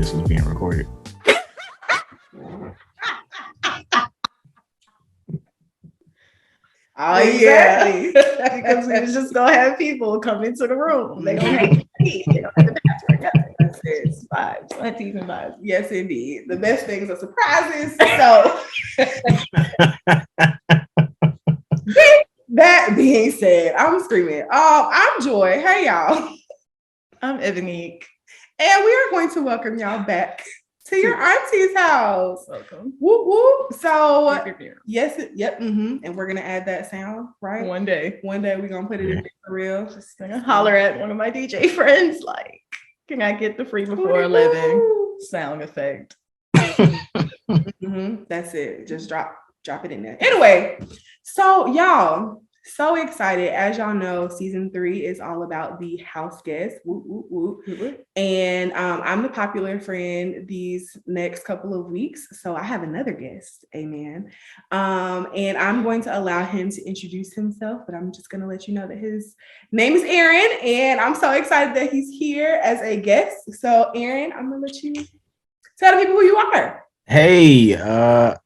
this was being recorded. Oh, exactly. Yeah. Because we was just gonna have people come into the room. They gonna have keys. They gonna have the password. That's it. Vibes. Aunties and vibes. Yes, indeed. The best things are surprises. So that being said, I'm screaming. I'm Joy. Hey y'all. I'm Ebonique. And we are going to welcome y'all back to your auntie's house. Welcome. Whoop whoop. So Yes. Yep. And we're gonna add that sound, right? One day We're gonna put it in for real. Just gonna holler at one of my DJ friends, like, can I get the free before 11 sound effect? That's it. Just drop it in there. Anyway, so y'all, so excited. As y'all know, season 3 is all about the house guests. Woo, woo, woo. And I'm the popular friend these next couple of weeks. So I have another guest, amen. And I'm going to allow him to introduce himself, but I'm just going to let you know that his name is Aaron. And I'm so excited that he's here as a guest. So Aaron, I'm going to let you tell the people who you are. Hey,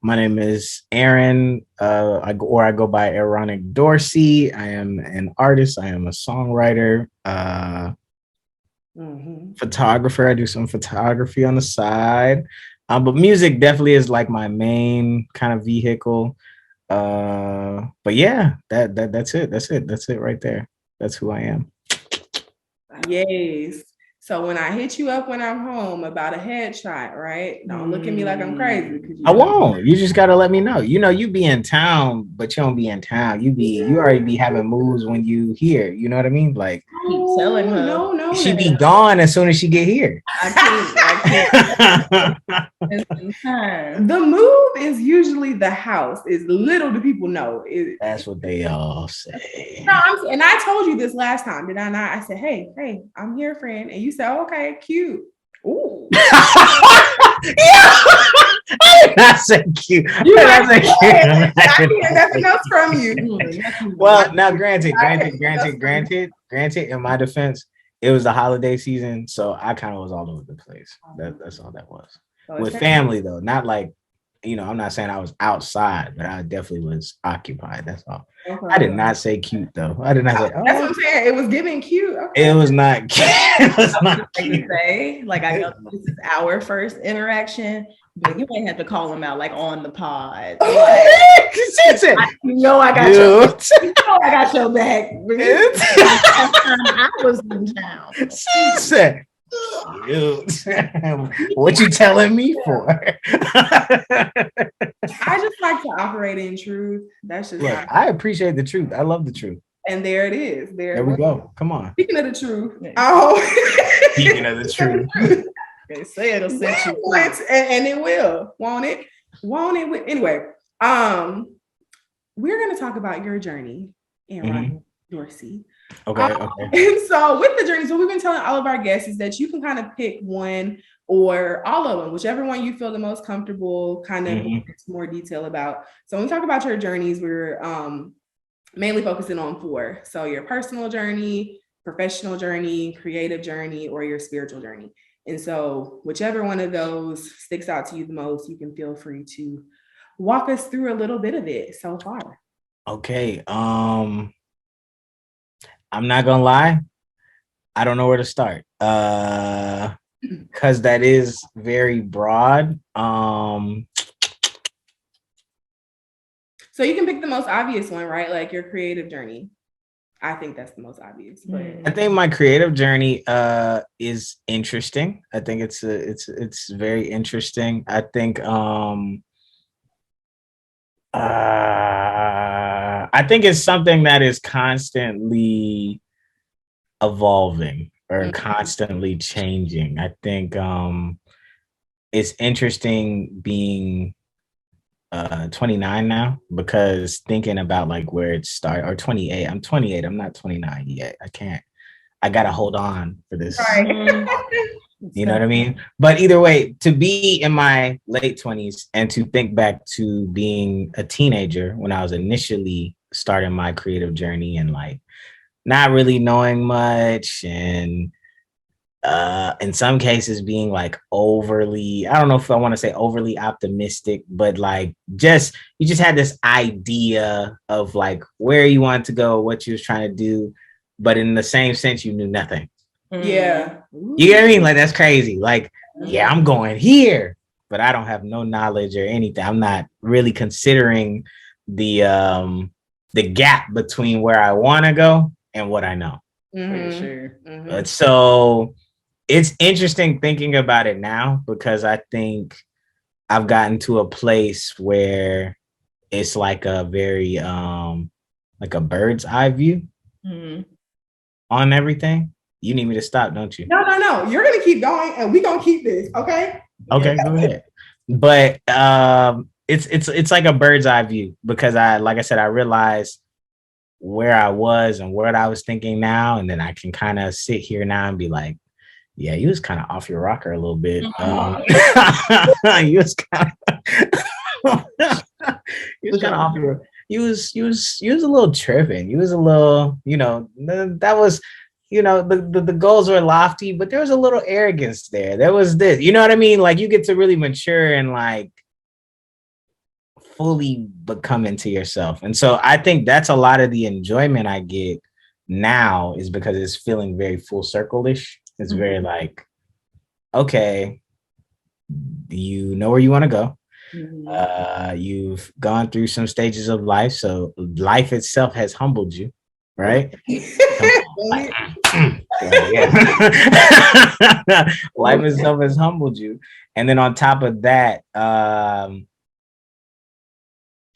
my name is Aaron. I go by Aaronic Dorsey. I am an artist. I am a songwriter, photographer. I do some photography on the side, but music definitely is like my main kind of vehicle. But yeah, that's it right there. That's who I am. Yes. So when I hit you up when I'm home about a headshot, right? Don't look at me like I'm crazy. I won't. You just gotta let me know. You know, you be in town, but you don't be in town. You already be having moves when you here. You know what I mean? Like, keep telling her. No. She be gone as soon as she get here. I can't. The move is usually the house. Is little do people know. That's what they all say. No, and I told you this last time, did I not? I said, hey, I'm here, friend. And you said, okay, cute. Ooh. Yeah. I did not say cute. I can't hear nothing else from you. Well, now granted, in my defense, it was the holiday season, so I kind of was all over the place. That's all that was. With family though, not like, I'm not saying I was outside, but I definitely was occupied. That's all. Okay. I did not say cute though. I did not say. Oh. That's what I'm saying. It was giving cute. Okay. It was not cute. It was not cute. Like I know this is our first interaction, but you ain't have to call him out like on the pod. Like, I got your back. I was in town. She said, what you telling me for? I just like to operate in truth. That's just I appreciate the truth. I love the truth. And there it is. There we go. Come on. Speaking of the truth. Speaking of the truth. They say it'll set you and it will, won't it? Anyway, we're going to talk about your journey, Aaronic Dorsey. Okay. And so with the journeys, what we've been telling all of our guests is that you can kind of pick one or all of them, whichever one you feel the most comfortable, kind of more detail about. So when we talk about your journeys, we're mainly focusing on 4. So your personal journey, professional journey, creative journey, or your spiritual journey. And so whichever one of those sticks out to you the most, you can feel free to walk us through a little bit of it so far. Okay. I'm not gonna lie, I don't know where to start. Because that is very broad. So you can pick the most obvious one, right? Like your creative journey. I think that's the most obvious. But I think my creative journey is interesting. I think it's very interesting. I think I think it's something that is constantly evolving or constantly changing. I think it's interesting being 29 now, because thinking about like where it started, or 28. I'm 28. I'm not 29 yet. I gotta hold on for this. Right. You know what I mean? But either way, to be in my late 20s and to think back to being a teenager when I was initially starting my creative journey and like not really knowing much and in some cases being like overly, I don't know if I want to say overly optimistic, but like you just had this idea of like where you wanted to go, what you was trying to do, but in the same sense you knew nothing. Yeah. You get what I mean? Like that's crazy. Like, yeah, I'm going here, but I don't have no knowledge or anything. I'm not really considering the gap between where I want to go and what I know. For sure. But so it's interesting thinking about it now because I think I've gotten to a place where it's like a very like a bird's eye view on everything. You need me to stop, don't you? No. You're gonna keep going, and we're gonna keep this, okay? Okay, go ahead. But it's like a bird's eye view because like I said, I realized where I was and what I was thinking now, and then I can kind of sit here now and be like, yeah, you was kind of off your rocker a little bit. You was kind of off your. You was a little tripping. You was a little, that was, the goals were lofty, but there was a little arrogance there. There was this, you know what I mean? Like you get to really mature and like fully become into yourself. And so I think that's a lot of the enjoyment I get now is because it's feeling very full circle-ish. It's very like, okay, you know where you want to go. You've gone through some stages of life. So life itself has humbled you, right? Life itself has humbled you. And then on top of that,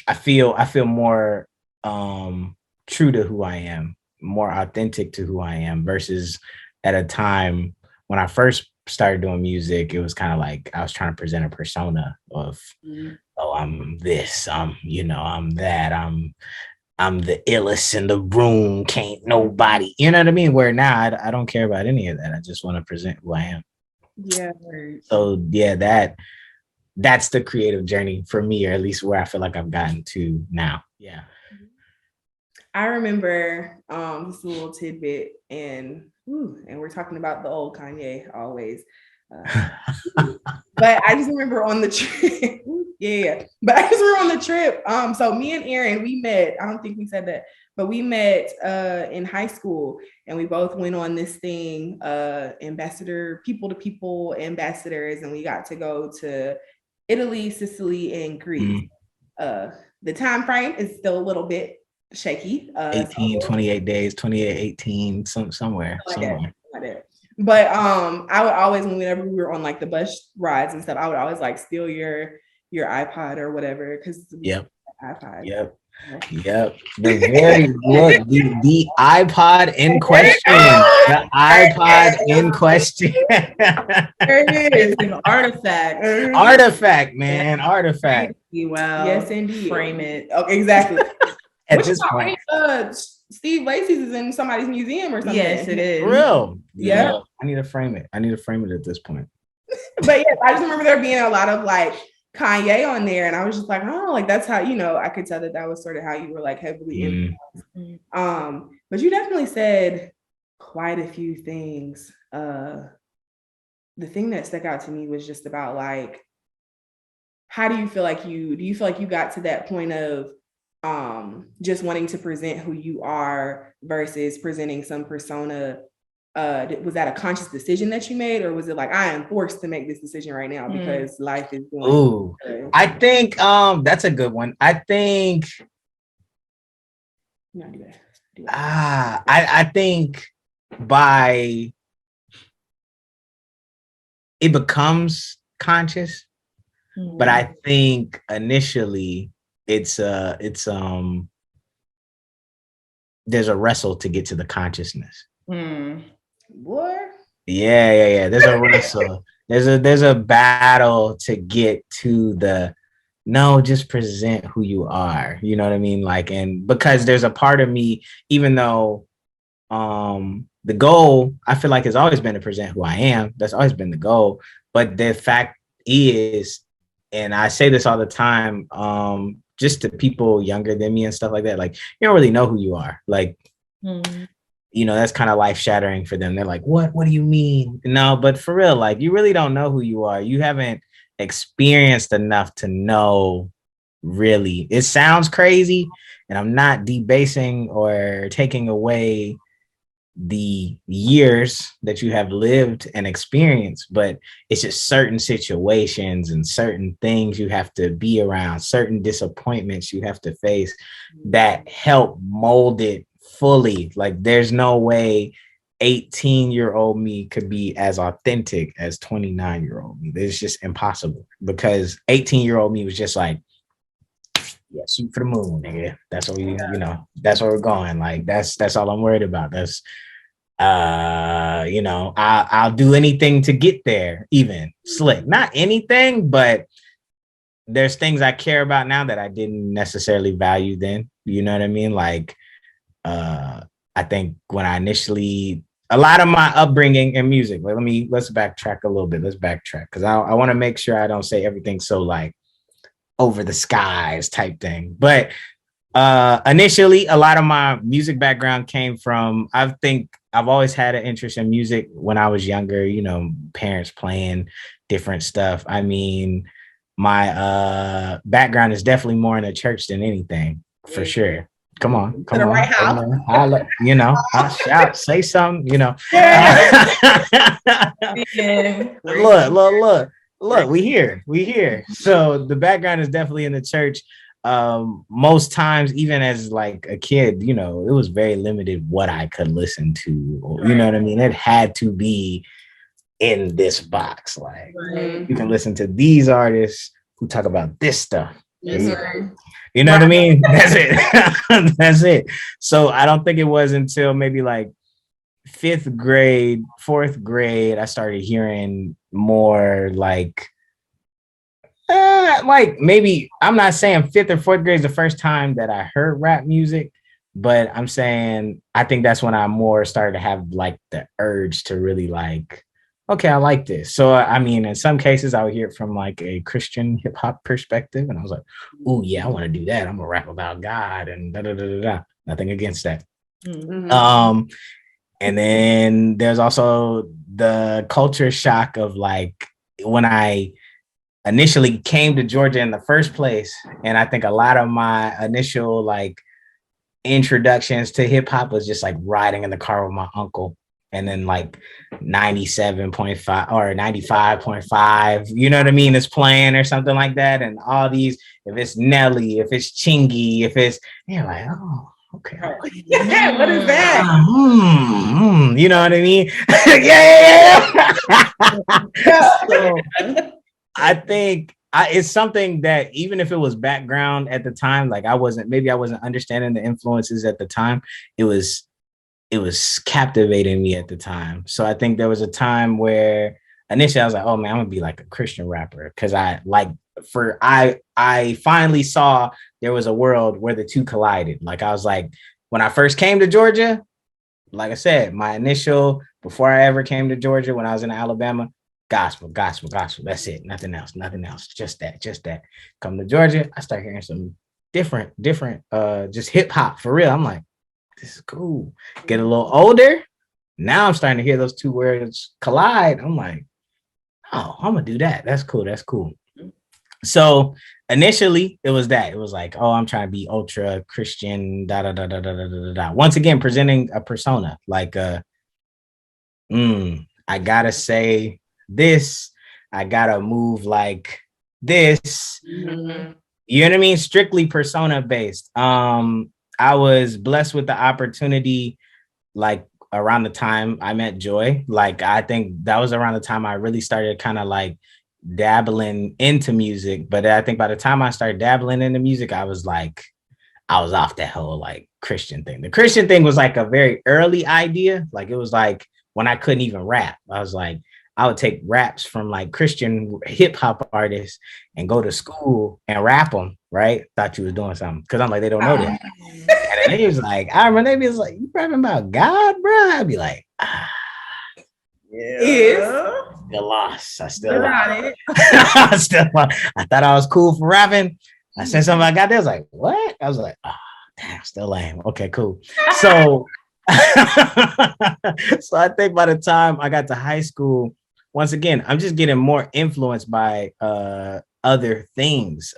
I feel more true to who I am, more authentic to who I am versus at a time when I first started doing music, it was kind of like I was trying to present a persona of, oh, I'm this, I'm that, I'm the illest in the room, can't nobody, you know what I mean? Where now I don't care about any of that. I just want to present who I am. Yeah. So yeah, that's the creative journey for me, or at least where I feel like I've gotten to now. Yeah. I remember this little tidbit, and we're talking about the old Kanye always. But I just remember on the trip. But I just remember on the trip. So me and Aaron, we met. I don't think we said that, but we met in high school, and we both went on this thing, people to people ambassadors, and we got to go to Italy, Sicily, and Greece. The time frame is still a little bit shaky. 28 days, 28, 18, somewhere. Like that. But I would always, whenever we were on like the bus rides and stuff, I would always like steal your iPod or whatever, because iPod. Yep. The iPod in question. The iPod in question. There it is, an artifact. Artifact, man. Artifact. Wow. Yes, indeed. Frame it. Okay, exactly. At this point, Steve Lacy's is in somebody's museum or something. Yes, it is. For real. Yeah. I need to frame it. At this point. But yeah, I just remember there being a lot of like Kanye on there, and I was just like, oh, like that's how, I could tell that was sort of how you were like heavily influenced. But you definitely said quite a few things. The thing that stuck out to me was just about like, how do you feel like you got to that point of just wanting to present who you are versus presenting some persona? Was that a conscious decision that you made, or was it like, I am forced to make this decision right now because life is going? Ooh, I think that's a good one. I think I think by it becomes conscious, but I think initially it's there's a wrestle to get to the consciousness. What? Yeah. There's a wrestle. There's a battle to get to just present who you are. You know what I mean? Like, and because there's a part of me, even though the goal I feel like has always been to present who I am. That's always been the goal. But the fact is, and I say this all the time, just to people younger than me and stuff like that, like, you don't really know who you are. Like, that's kind of life shattering for them. They're like, what do you mean? No, but for real, like, you really don't know who you are. You haven't experienced enough to know. Really, it sounds crazy, and I'm not debasing or taking away the years that you have lived and experienced, but it's just certain situations and certain things you have to be around, certain disappointments you have to face that help mold it fully. Like, there's no way 18-year-old me could be as authentic as 29-year-old me. It's just impossible, because 18-year-old me was just like, yeah, shoot for the moon, nigga. That's what that's where we're going. Like, that's all I'm worried about. That's I'll do anything to get there, even slick. Not anything, but there's things I care about now that I didn't necessarily value then. You know what I mean? Like, I think when I initially, a lot of my upbringing in music, like, let's backtrack a little bit. Let's backtrack, because I want to make sure I don't say everything so like over the skies type thing. But initially, a lot of my music background came from, I think I've always had an interest in music when I was younger, parents playing different stuff. I mean, my background is definitely more in the church than anything, for sure. Come on. Right house. I'll shout, say something, Look, we here. So the background is definitely in the church. Most times, even as like a kid, it was very limited what I could listen to. You know what I mean? It had to be in this box. Like, you can listen to these artists who talk about this stuff. You know what I mean? That's it. That's it. So I don't think it was until maybe like 5th grade, 4th grade, I started hearing more like maybe, I'm not saying 5th or 4th grade is the first time that I heard rap music, but I'm saying I think that's when I more started to have like the urge to really like, okay, I like this. So, I mean, in some cases I would hear it from like a Christian hip hop perspective, and I was like, oh yeah, I want to do that. I'm gonna rap about God and da da da da da. Nothing against that. Mm-hmm. And then there's also the culture shock of like when I initially came to Georgia in the first place. And I think a lot of my initial like introductions to hip hop was just like riding in the car with my uncle, and then like 97.5 or 95.5, you know what I mean, is playing or something like that. And all these, if it's Nelly, if it's Chingy, if it's, you're like, oh, okay. Yeah, what is that? You know what I mean? Yeah. So I think it's something that even if it was background at the time, like I wasn't understanding the influences at the time. It was captivating me at the time. So I think there was a time where initially I was like, oh man, I'm gonna be like a Christian rapper, because I finally saw there was a world where the two collided. Like, I was like, when I first came to Georgia, like I said, my initial, before I ever came to Georgia, when I was in Alabama, gospel. That's it. Nothing else. Just that. Come to Georgia, I start hearing some different, just hip hop for real. I'm like, this is cool. Get a little older. Now I'm starting to hear those two words collide. I'm like, oh, I'm gonna do that. That's cool. So initially it was that. It was like, oh, I'm trying to be ultra Christian, da da da da da da da da. Once again, presenting a persona. Like, I gotta say this. I gotta move like this. Mm-hmm. You know what I mean? Strictly persona based. I was blessed with the opportunity, like around the time I met Joy. Like, I think that was around the time I really started kind of like dabbling into music. But I think by the time I started dabbling into music, I was off that whole like Christian thing. The Christian thing was like a very early idea. Like, it was like when I couldn't even rap. I was like, I would take raps from like Christian hip hop artists and go to school and rap them, right? Thought you was doing something, because I'm like, they don't know that. And he was like, I remember they was like, you rapping about God, bro? I'd be like, yeah. Still lost. I thought I was cool for rapping. I said something about God. They was like, what? I was like, damn, still lame. Okay, cool. So So I think by the time I got to high school, once again, I'm just getting more influenced by other things.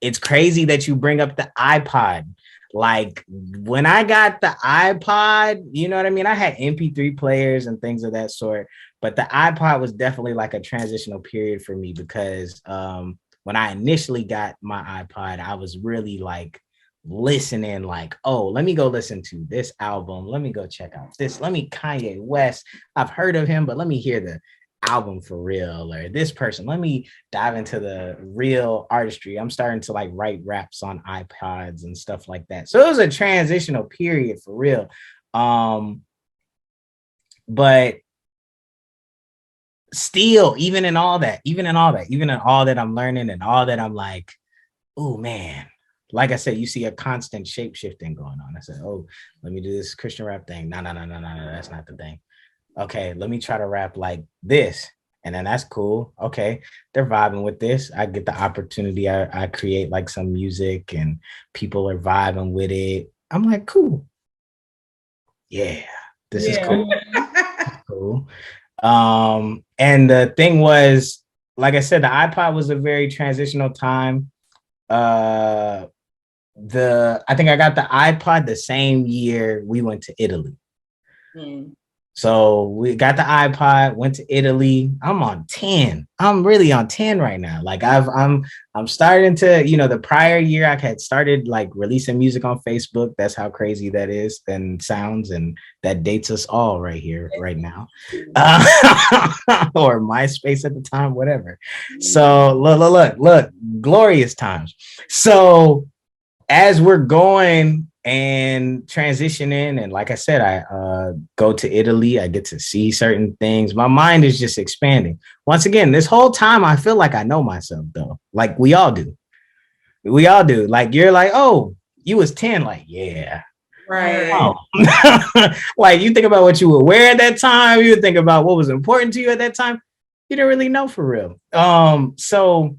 It's crazy that you bring up the iPod. Like when I got the iPod, you know what I mean? I had MP3 players and things of that sort, but the iPod was definitely like a transitional period for me because when I initially got my iPod, I was really like listening like, oh, let me go listen to this album. Let me go check out this. Let me Kanye West. I've heard of him, but let me hear the album for real, or this person. Let me dive into the real artistry. I'm starting to like write raps on iPods and stuff like that. So it was a transitional period for real. But still, even in all that I'm learning and all that I'm like, oh man, like I said, you see a constant shape shifting going on. I said, oh, let me do this Christian rap thing. No, that's not the thing. Okay, let me try to rap like this. And then that's cool. Okay, they're vibing with this. I get the opportunity. I create like some music and people are vibing with it. I'm like, cool. Yeah, this is cool. Cool. And the thing was, like I said, the iPod was a very transitional time. I think I got the iPod the same year we went to Italy. So we got the iPod, went to Italy. I'm on 10. I'm really on 10 right now. Like I'm starting to, the prior year I had started like releasing music on Facebook. That's how crazy that is and sounds, and that dates us all right here, right now. Or MySpace at the time, whatever. So look, glorious times. So as we're going and transitioning, and like I said, I go to Italy, I get to see certain things. My mind is just expanding. Once again, this whole time, I feel like I know myself, though. Like we all do. Like you're like, oh, you was 10. Like, yeah. Right. Oh. Like you think about what you were wearing at that time. You think about what was important to you at that time. You didn't really know for real. So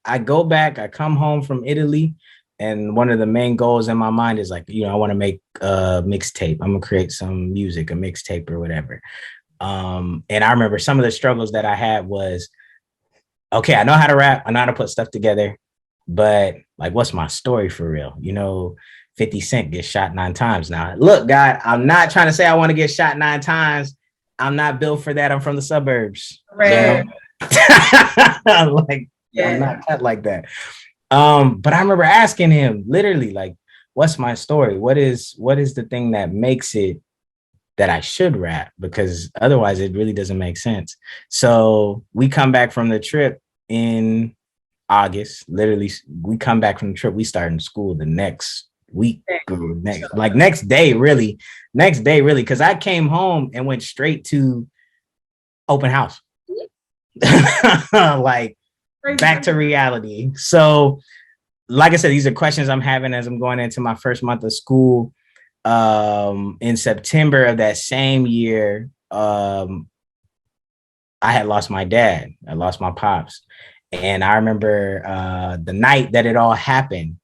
I go back, I come home from Italy. And one of the main goals in my mind is like, I want to make a mixtape. I'm gonna create some music, a mixtape or whatever. And I remember some of the struggles that I had was, okay, I know how to rap, I know how to put stuff together, but like, what's my story for real? 50 Cent gets shot 9 times. Now, look, God, I'm not trying to say I want to get shot 9 times. I'm not built for that. I'm from the suburbs. Right. Like, I'm not cut like that. But I remember asking him literally, like, what's my story? What is the thing that makes it that I should rap? Because otherwise it really doesn't make sense. So we come back from the trip in August. Literally, we come back from the trip. We start in school the next week, next day, really. Because I came home and went straight to open house. Like, back to reality. So, like I said, these are questions I'm having as I'm going into my first month of school. In September of that same year, I had lost my dad. I lost my pops. And I remember the night that it all happened,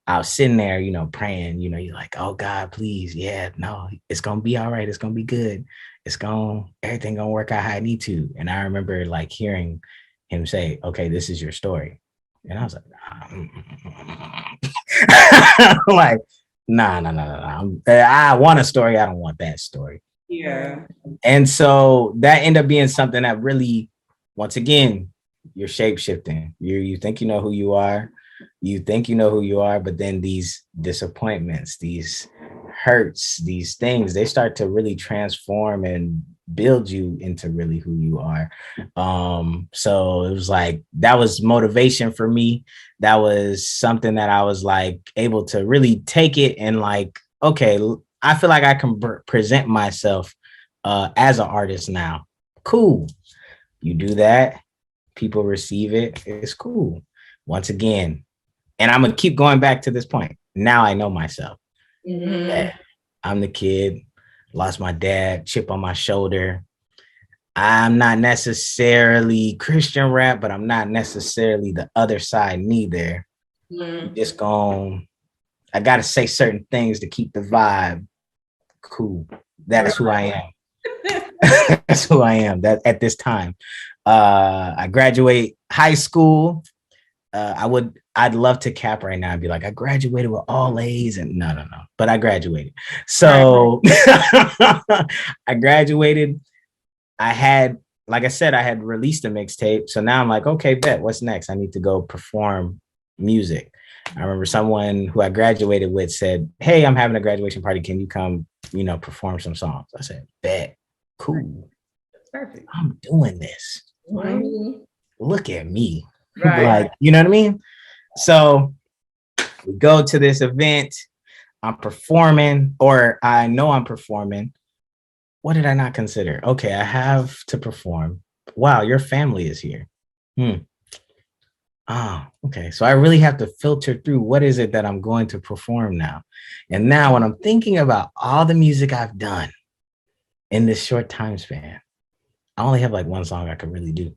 I was sitting there, praying, you're like, oh God, please. Yeah, no, it's going to be all right. It's going to be good. Everything going to work out how I need to. And I remember like hearing him say, okay, this is your story. And I was like, like, nah. I want a story. I don't want that story. Yeah. And so that ended up being something that really, once again, you're shape shifting. You think you know who you are. But then these disappointments, these hurts, these things, they start to really transform and build you into really who you are. So it was like, that was motivation for me. That was something that I was like able to really take it and like, okay, I feel like I can present myself as an artist now. Cool. You do that, people receive it, it's cool. Once again, and I'm gonna keep going back to this point. Now I know myself. Yeah, I'm the kid, lost my dad, chip on my shoulder. I'm not necessarily Christian rap, but I'm not necessarily the other side neither. I gotta say certain things to keep the vibe cool. That's who I am. That's who I am. That at this time. I graduate high school. I'd love to cap right now and be like, I graduated with all A's, and no. But I graduated. So I graduated. Like I said, I had released a mixtape. So now I'm like, okay, bet, what's next? I need to go perform music. I remember someone who I graduated with said, hey, I'm having a graduation party. Can you come, perform some songs? I said, bet, cool. That's perfect. I'm doing this. Mm-hmm. Look at me. Right. Like, you know what I mean? So we go to this event. I'm performing, or I know I'm performing. What did I not consider? Okay, I have to perform. Wow, your family is here. Oh, okay. So I really have to filter through what is it that I'm going to perform now. And now when I'm thinking about all the music I've done in this short time span, I only have like one song I could really do.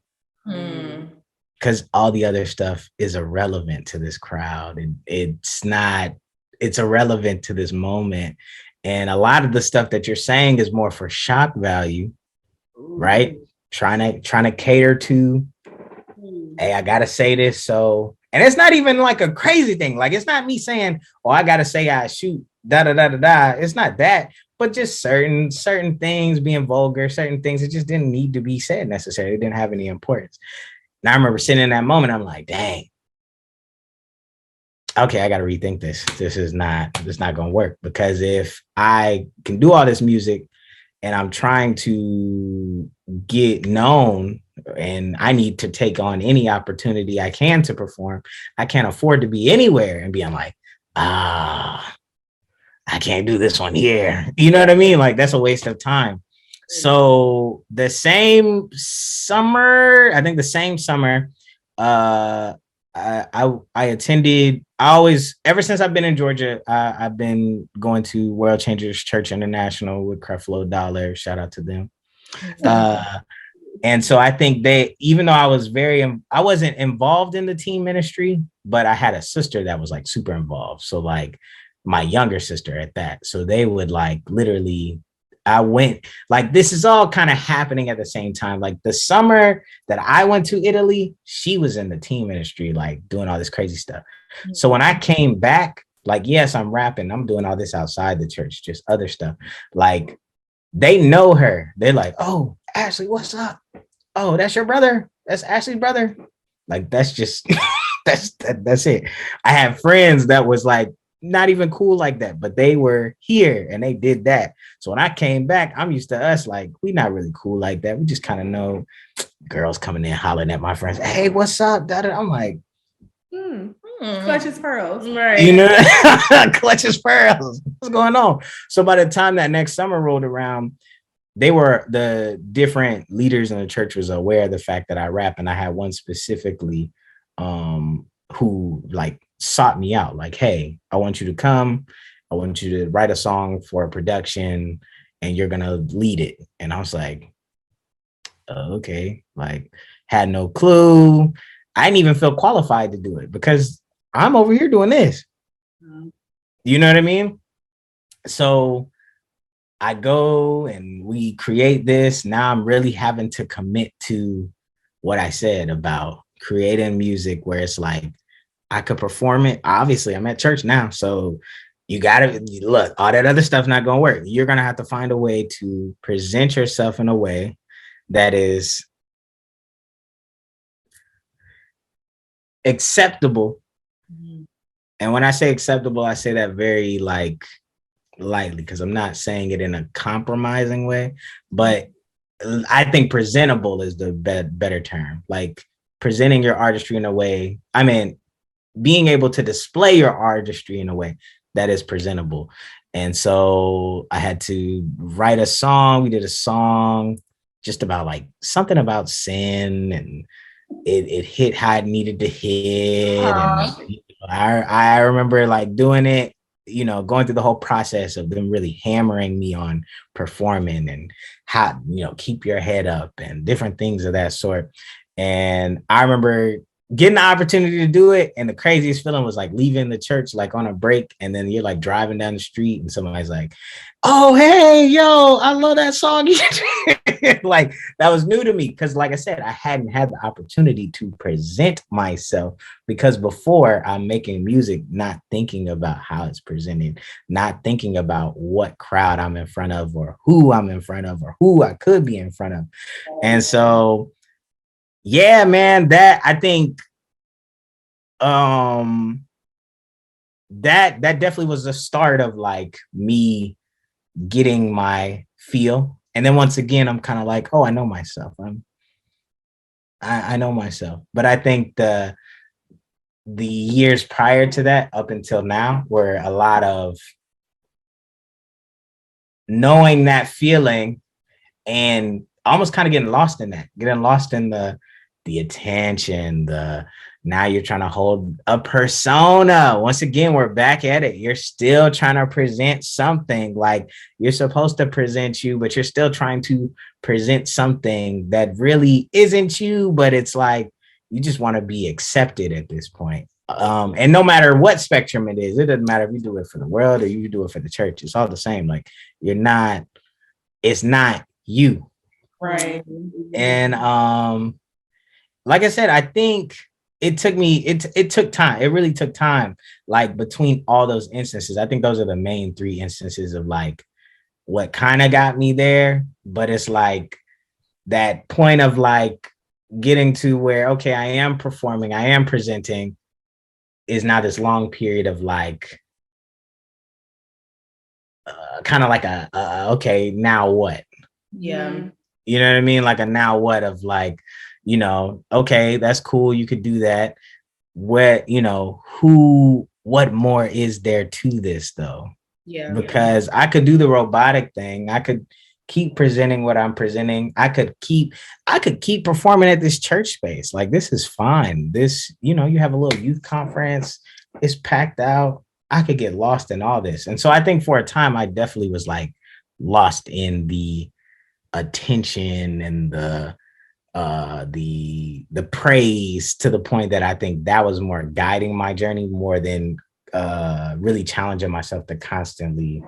Because all the other stuff is irrelevant to this crowd. And it's irrelevant to this moment. And a lot of the stuff that you're saying is more for shock value, right? Trying to cater to, hey, I gotta say this. So, and it's not even like a crazy thing. Like, it's not me saying, oh, I gotta say I shoot, da da da da da. It's not that, but just certain things being vulgar, certain things, it just didn't need to be said necessarily. It didn't have any importance. And I remember sitting in that moment, I'm like, dang. Okay, I got to rethink this. This is not going to work, because if I can do all this music and I'm trying to get known and I need to take on any opportunity I can to perform, I can't afford to be anywhere and being like, I can't do this one here. You know what I mean? Like, that's a waste of time. So the same summer, I attended. Ever since I've been in Georgia, I've been going to World Changers Church International with Creflo Dollar. Shout out to them. And so I think even though I wasn't involved in the teen ministry, but I had a sister that was like super involved. So like my younger sister at that. So they would like literally, I went, like, this is all kind of happening at the same time. Like the summer that I went to Italy, she was in the teen ministry, like doing all this crazy stuff. So when I came back, like, yes, I'm rapping, I'm doing all this outside the church, just other stuff. Like, they know her. They're like, oh, Ashley, what's up? Oh, that's your brother. That's Ashley's brother. Like, that's just, that's it. I have friends that was like, not even cool like that, but they were here and they did that. So when I came back, I'm used to us, like, we not really cool like that. We just kind of know girls coming in hollering at my friends, hey, what's up? I'm like, clutches pearls, right? You know, clutches pearls. What's going on? So by the time that next summer rolled around, the different leaders in the church was aware of the fact that I rap, and I had one specifically who like sought me out, like, hey, I want you to come, I want you to write a song for a production and you're gonna lead it. And I was like, okay, like, had no clue. I didn't even feel qualified to do it because I'm over here doing this. You know what I mean? So I go and we create this. Now I'm really having to commit to what I said about creating music where it's like, I could perform it. Obviously, I'm at church now. So you got to look, all that other stuff not going to work. You're going to have to find a way to present yourself in a way that is acceptable. And when I say acceptable, I say that very like lightly, because I'm not saying it in a compromising way, but I think presentable is the better term. Like presenting your artistry in a way, I mean, being able to display your artistry in a way that is presentable. And so I had to write a song. We did a song just about like something about sin, and it hit how it needed to hit. And I remember like doing it, you know, going through the whole process of them really hammering me on performing and how, you know, keep your head up and different things of that sort. And I remember getting the opportunity to do it. And the craziest feeling was like leaving the church, like on a break. And then you're like driving down the street and somebody's like, oh, hey, yo, I love that song. Like that was new to me. Cause like I said, I hadn't had the opportunity to present myself because before I'm making music, not thinking about how it's presented, not thinking about what crowd I'm in front of or who I'm in front of or who I could be in front of. And so, yeah, man, that I think that definitely was the start of like me getting my feel. And then once again, I'm kind of like, oh, I know myself. I know myself. But I think the years prior to that, up until now, were a lot of knowing that feeling and almost kind of getting lost in that, getting lost in the attention, now you're trying to hold a persona. Once again, we're back at it. You're still trying to present something. Like you're supposed to present you, but you're still trying to present something that really isn't you, but it's like you just want to be accepted at this point. And no matter what spectrum it is, it doesn't matter if you do it for the world or you do it for the church. It's all the same. Like it's not you. Right. And like I said, I think it took time. It really took time, like between all those instances. I think those are the main 3 instances of like what kind of got me there. But it's like that point of like getting to where, okay, I am performing, I am presenting, is now this long period of like kind of like okay, now what? Yeah. You know what I mean? Like a now what of like, you know, okay, that's cool. You could do that. What, you know, what more is there to this though? Yeah. Because I could do the robotic thing. I could keep presenting what I'm presenting. I could keep performing at this church space. Like this is fine. This, you know, you have a little youth conference. It's packed out. I could get lost in all this. And so I think for a time I definitely was like lost in the attention and the praise, to the point that I think that was more guiding my journey more than really challenging myself to constantly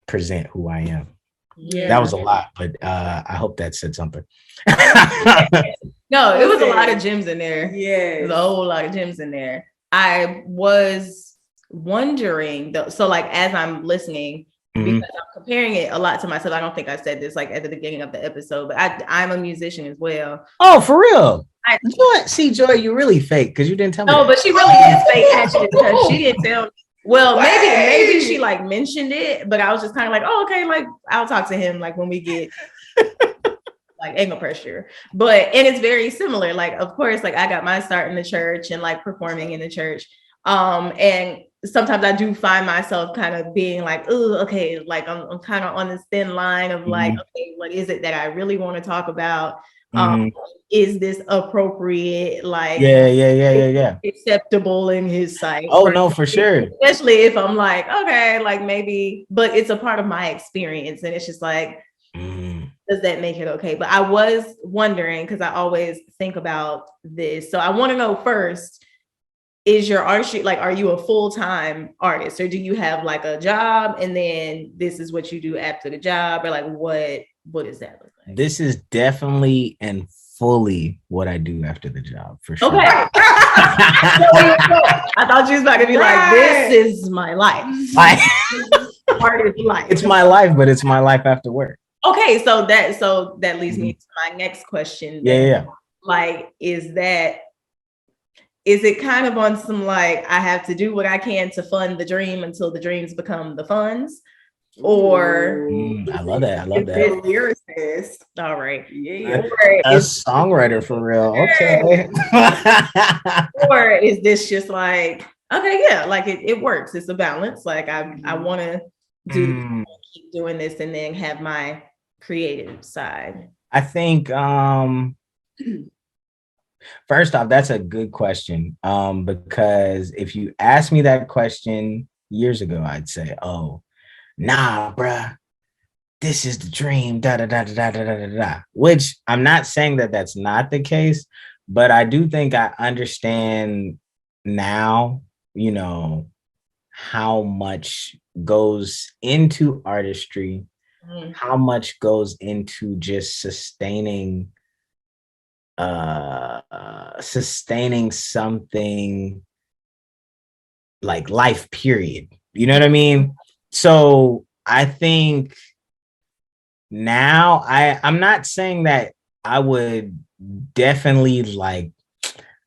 present who I am. Yeah. That was a lot, but I hope that said something. No, it was a lot of gems in there. Yeah, there's a whole lot of gems in there. I was wondering though, so like as I'm listening, because I'm comparing it a lot to myself. I don't think I said this like at the beginning of the episode, but I'm a musician as well. Oh, for real? Joy, you really fake because you didn't tell me. No, but she really is fake actually because she didn't tell me. Well, maybe she like mentioned it, but I was just kind of like, oh, okay, like I'll talk to him like when we get like ain't no pressure. But and it's very similar. Like, of course, like I got my start in the church and like performing in the church. And sometimes I do find myself kind of being like, oh, okay, like I'm kind of on this thin line of like, okay, what is it that I really want to talk about? Is this appropriate? Like, yeah, acceptable in his sight? Oh, no, for sure. Especially if I'm like, okay, like maybe, but it's a part of my experience, and it's just like, does that make it okay? But I was wondering, because I always think about this, so I want to know first, is your artistry, like, are you a full-time artist, or do you have like a job and then this is what you do after the job, or like what does that look like? This is definitely and fully what I do after the job, for sure. Okay. I thought you was about to be like, this is my life. Part of life. It's my life, but it's my life after work. Okay, so that leads me to my next question. Yeah. Like, is it kind of on some like, I have to do what I can to fund the dream until the dreams become the funds? Or I love that. Lyricist. All right. Yeah. A songwriter for real. Okay. Or is this just like, okay, yeah, like it works. It's a balance. Like I want to keep doing this and then have my creative side. I think first off, that's a good question. Because if you asked me that question years ago, I'd say, oh, nah, bruh, this is the dream, da da da da da da da da. Which I'm not saying that that's not the case, But I do think I understand now, how much goes into artistry, how much goes into just sustaining something like life, period. You know what I mean? So I think now I'm not saying that I would definitely like,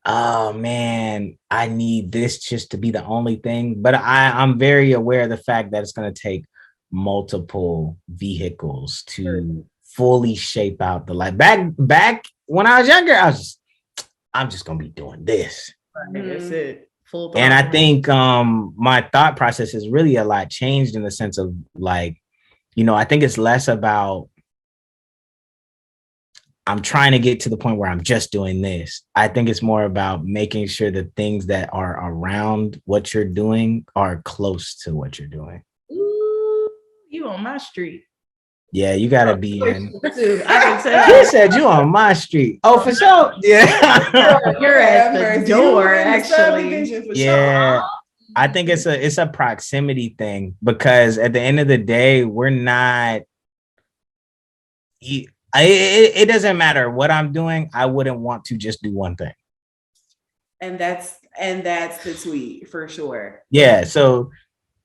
oh man, I need this just to be the only thing. But I'm very aware of the fact that it's going to take multiple vehicles to fully shape out the life. Back when I was younger, I'm just gonna be doing this. That's it. Full and I think my thought process has really a lot changed in the sense of like, I think it's less about I'm trying to get to the point where I'm just doing this. I think it's more about making sure the things that are around what you're doing are close to what you're doing. Ooh, you on my street. Yeah, you gotta be in. I can tell. You said you on my street. Oh, for sure. Yeah. You're at the door, actually. Yeah. I think it's a proximity thing because at the end of the day, we're not. It doesn't matter what I'm doing. I wouldn't want to just do one thing. And that's the tweet for sure. Yeah. So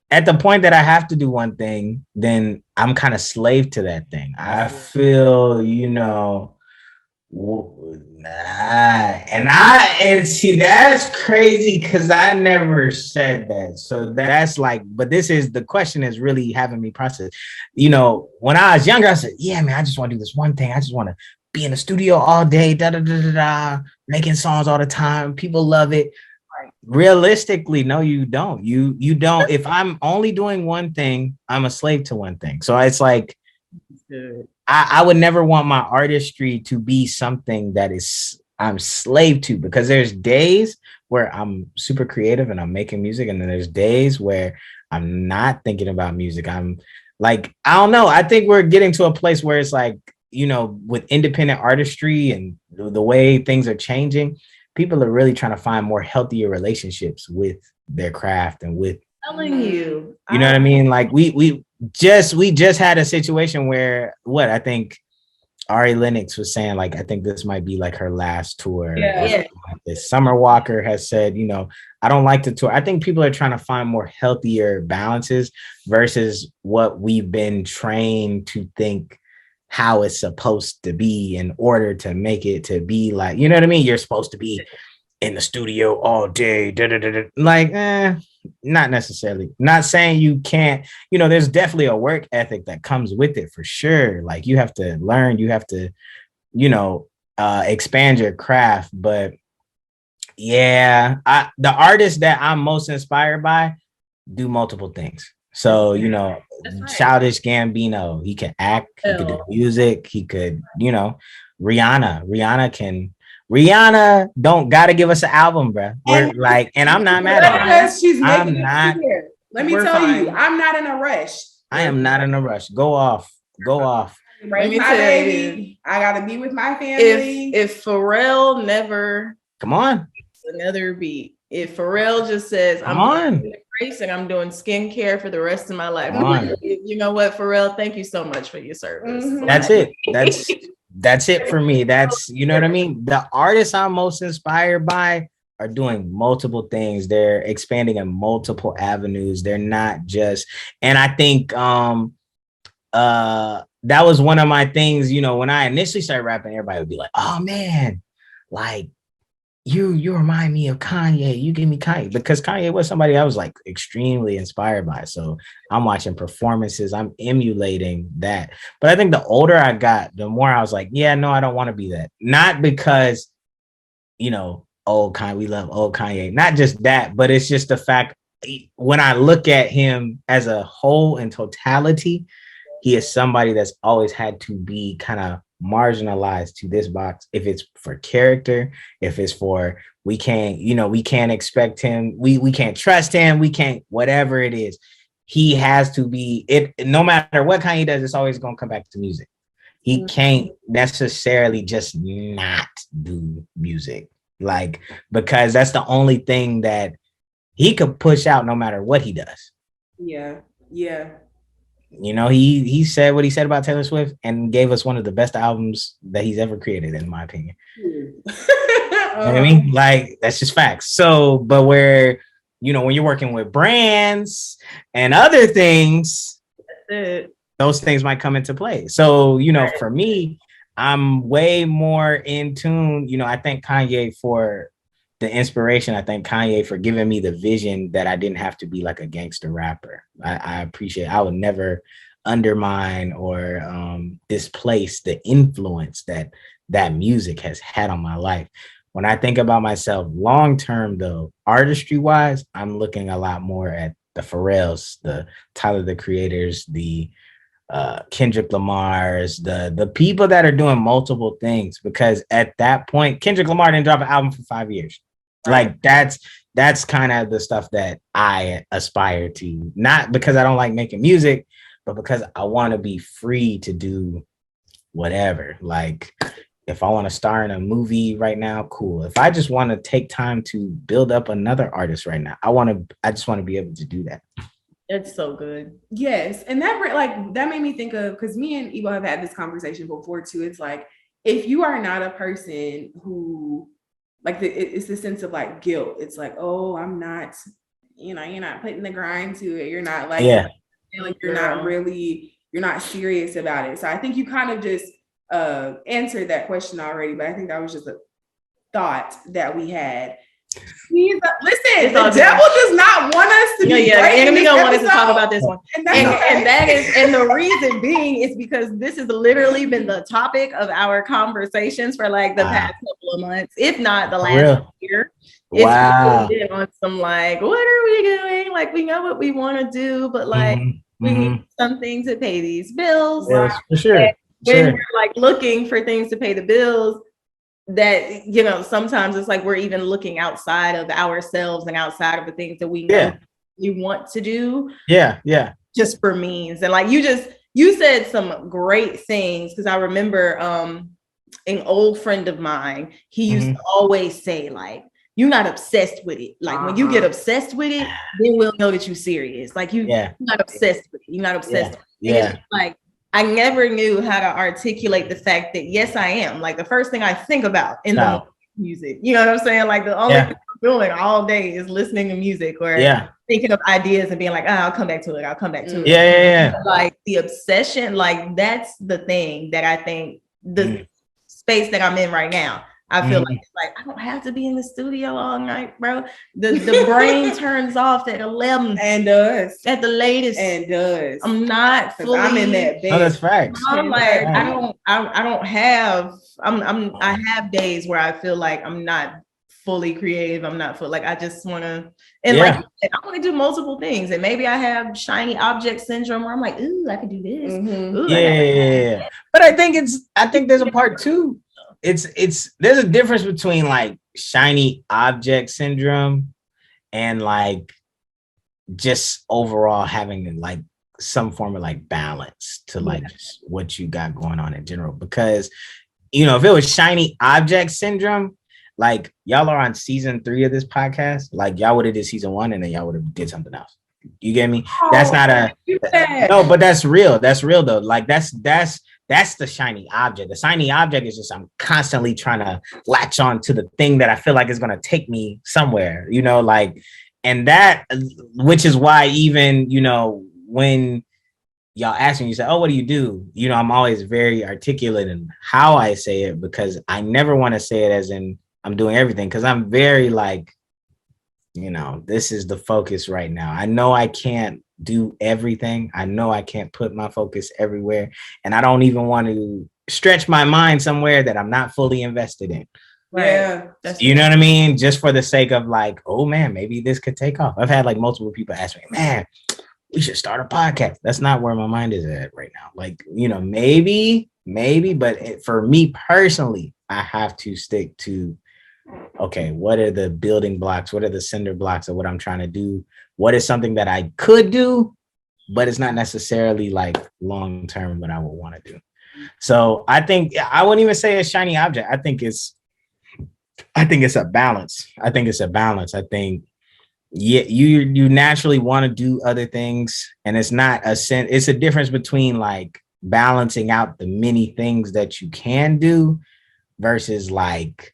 at the point that I have to do one thing, then I'm kind of slave to that thing. I feel, and see, that's crazy because I never said that. So that's like, but the question is really having me process. When I was younger, I said, yeah, man, I just want to do this one thing. I just want to be in the studio all day, making songs all the time. People love it. Realistically, no, you don't. You don't. If I'm only doing one thing, I'm a slave to one thing. So it's like, I would never want my artistry to be something that I'm slave to, because there's days where I'm super creative and I'm making music, and then there's days where I'm not thinking about music. I'm like, I don't know. I think we're getting to a place where it's like, with independent artistry and the way things are changing, people are really trying to find more healthier relationships with their craft and with telling you know what I mean? Like we just had a situation where I think Ari Lennox was saying, like, I think this might be like her last tour. Yeah. This Summer Walker has said, I don't like to tour. I think people are trying to find more healthier balances versus what we've been trained to think how it's supposed to be in order to make it to be like, you know what I mean? You're supposed to be in the studio all day, like, not necessarily. Not saying you can't, there's definitely a work ethic that comes with it for sure. Like you have to learn, you have to, expand your craft. But yeah, the artists that I'm most inspired by do multiple things. So, Childish Gambino, he can act, he could do music, he could, Rihanna don't gotta give us an album, bro. We're like, and I'm not mad at her. She's making it. Let me tell you, I'm not in a rush. I am not in a rush. Go off. Let me tell you, I gotta be with my family. If Pharrell never come on another beat, if Pharrell just says I'm doing race and I'm doing skincare for the rest of my life, you know what, Pharrell, thank you so much for your service. Mm-hmm. That's it. That's it for me. That's, you know what I mean? The artists I'm most inspired by are doing multiple things. They're expanding in multiple avenues. They're not just, and I think that was one of my things, when I initially started rapping, everybody would be like, oh man, like you remind me of Kanye. You give me Kanye, because Kanye was somebody I was like extremely inspired by. So I'm watching performances, I'm emulating that. But I think the older I got, the more I was like, yeah, no, I don't want to be that. Not because, old Kanye, we love old Kanye. Not just that, but it's just the fact when I look at him as a whole in totality, he is somebody that's always had to be kind of marginalized to this box. If it's for character, if it's for we can't expect him, we can't trust him, we can't, whatever it is, he has to be it. No matter what Kanye does, it's always going to come back to music. He can't necessarily just not do music, like, because that's the only thing that he could push out no matter what he does. Yeah. You know, he said what he said about Taylor Swift and gave us one of the best albums that he's ever created, in my opinion. You know what I mean? Like, that's just facts. So, but where, you know, when you're working with brands and other things, those things might come into play. So, you know, for me, I'm way more in tune. You know, I thank Kanye for the inspiration. I thank Kanye for giving me the vision that I didn't have to be like a gangster rapper. I appreciate it. I would never undermine or displace the influence that music has had on my life. When I think about myself long term, though, artistry wise, I'm looking a lot more at the Pharrells, the Tyler the Creators, the Kendrick Lamar's, the people that are doing multiple things, because at that point, Kendrick Lamar didn't drop an album for 5 years. Right. Like that's kind of the stuff that I aspire to, not because I don't like making music, but because I want to be free to do whatever. Like, if I want to star in a movie right now, cool. If I just want to take time to build up another artist right now, I just want to be able to do that. It's so good. Yes. And that made me think of, because me and Ebo have had this conversation before too. It's like, if you are not a person who, like, it's the sense of like guilt. It's like, oh, I'm not, you know, you're not putting the grind to it. You're not like, like you're not serious about it. So I think you kind of just answered that question already, but I think that was just a thought that we had. Listen, the devil does not want us to be. Yeah, the enemy don't want us to talk about this one. And the reason being is because this has literally been the topic of our conversations for like the past couple of months, if not the last year. It's been on some like, what are we doing? Like, we know what we want to do, but like we need something to pay these bills. Yes, for sure. When we're like looking for things to pay the bills, that, you know, sometimes it's like we're even looking outside of ourselves and outside of the things that we know we want to do. Yeah. Just for means. And like you said some great things, because I remember an old friend of mine, he used to always say, like, you're not obsessed with it. Like when you get obsessed with it, then we'll know that you're serious. Like you're not obsessed with it. You're not obsessed with it. Yeah. Like, I never knew how to articulate the fact that, yes, I am. Like, the first thing I think about in the music, you know what I'm saying? Like, the only thing I'm doing all day is listening to music or thinking of ideas and being like, I'll come back to it. I'll come back to it. Yeah. Like, the obsession, like, that's the thing that I think the space that I'm in right now. I feel like I don't have to be in the studio all night, bro. The brain turns off at 11 and does at the latest and does. I'm not fully. I'm in that bed. Oh, that's facts. I'm like, I have days where I feel like I'm not fully creative. I'm not full. Like, I just want to, and like I want to do multiple things. And maybe I have shiny object syndrome where I'm like, ooh, I could do this. Ooh, But I think there's a part too. There's a difference between like shiny object syndrome and like just overall having like some form of like balance to like what you got going on in general. Because, you know, if it was shiny object syndrome, like, y'all are on season 3 of this podcast, like, y'all would have did season 1 and then y'all would have did something else. You get me? That's not no, but that's real. That's real though. Like, that's the shiny object. The shiny object is just, I'm constantly trying to latch on to the thing that I feel like is going to take me somewhere, you know, like, and that, which is why even, you know, when y'all ask me, you say, oh, what do you do? You know, I'm always very articulate in how I say it, because I never want to say it as in I'm doing everything, because I'm very like, you know, this is the focus right now. I know I can't do everything. I know I can't put my focus everywhere. And I don't even want to stretch my mind somewhere that I'm not fully invested in. Right. Yeah. You know what I mean? Just for the sake of like, oh man, maybe this could take off. I've had like multiple people ask me, man, we should start a podcast. That's not where my mind is at right now. Like, you know, maybe, but for me personally, I have to stick to, okay, what are the building blocks? What are the cinder blocks of what I'm trying to do? What is something that I could do, but it's not necessarily like long-term what I would want to do. So I think I wouldn't even say a shiny object. I think it's a balance. I think you naturally want to do other things, and it's not a sense. It's a difference between like balancing out the many things that you can do versus like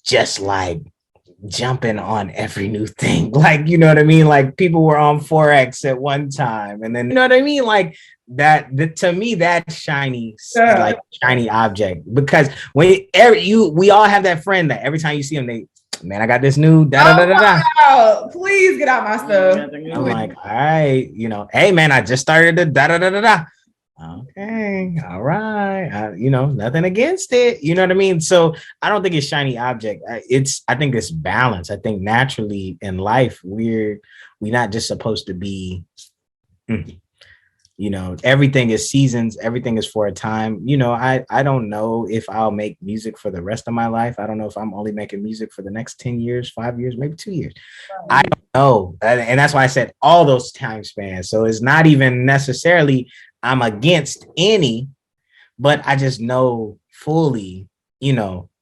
just like jumping on every new thing. Like, you know what I mean? Like people were on Forex at one time, and then you know what I mean? Like to me, that's shiny, like shiny object. Because we all have that friend that every time you see them, man, I got this new da da da da. Oh, please get out my stuff. I'm like, all right, hey man, I just started the da da da da da. Okay, all right. Nothing against it. You know what I mean? So I don't think it's shiny object. I think it's balance. I think naturally in life we're not just supposed to be. Everything is seasons. Everything is for a time. I don't know if I'll make music for the rest of my life. I don't know if I'm only making music for the next 10 years, 5 years, maybe 2 years. I don't know. And that's why I said all those time spans. So it's not even necessarily I'm against any, but I just know fully,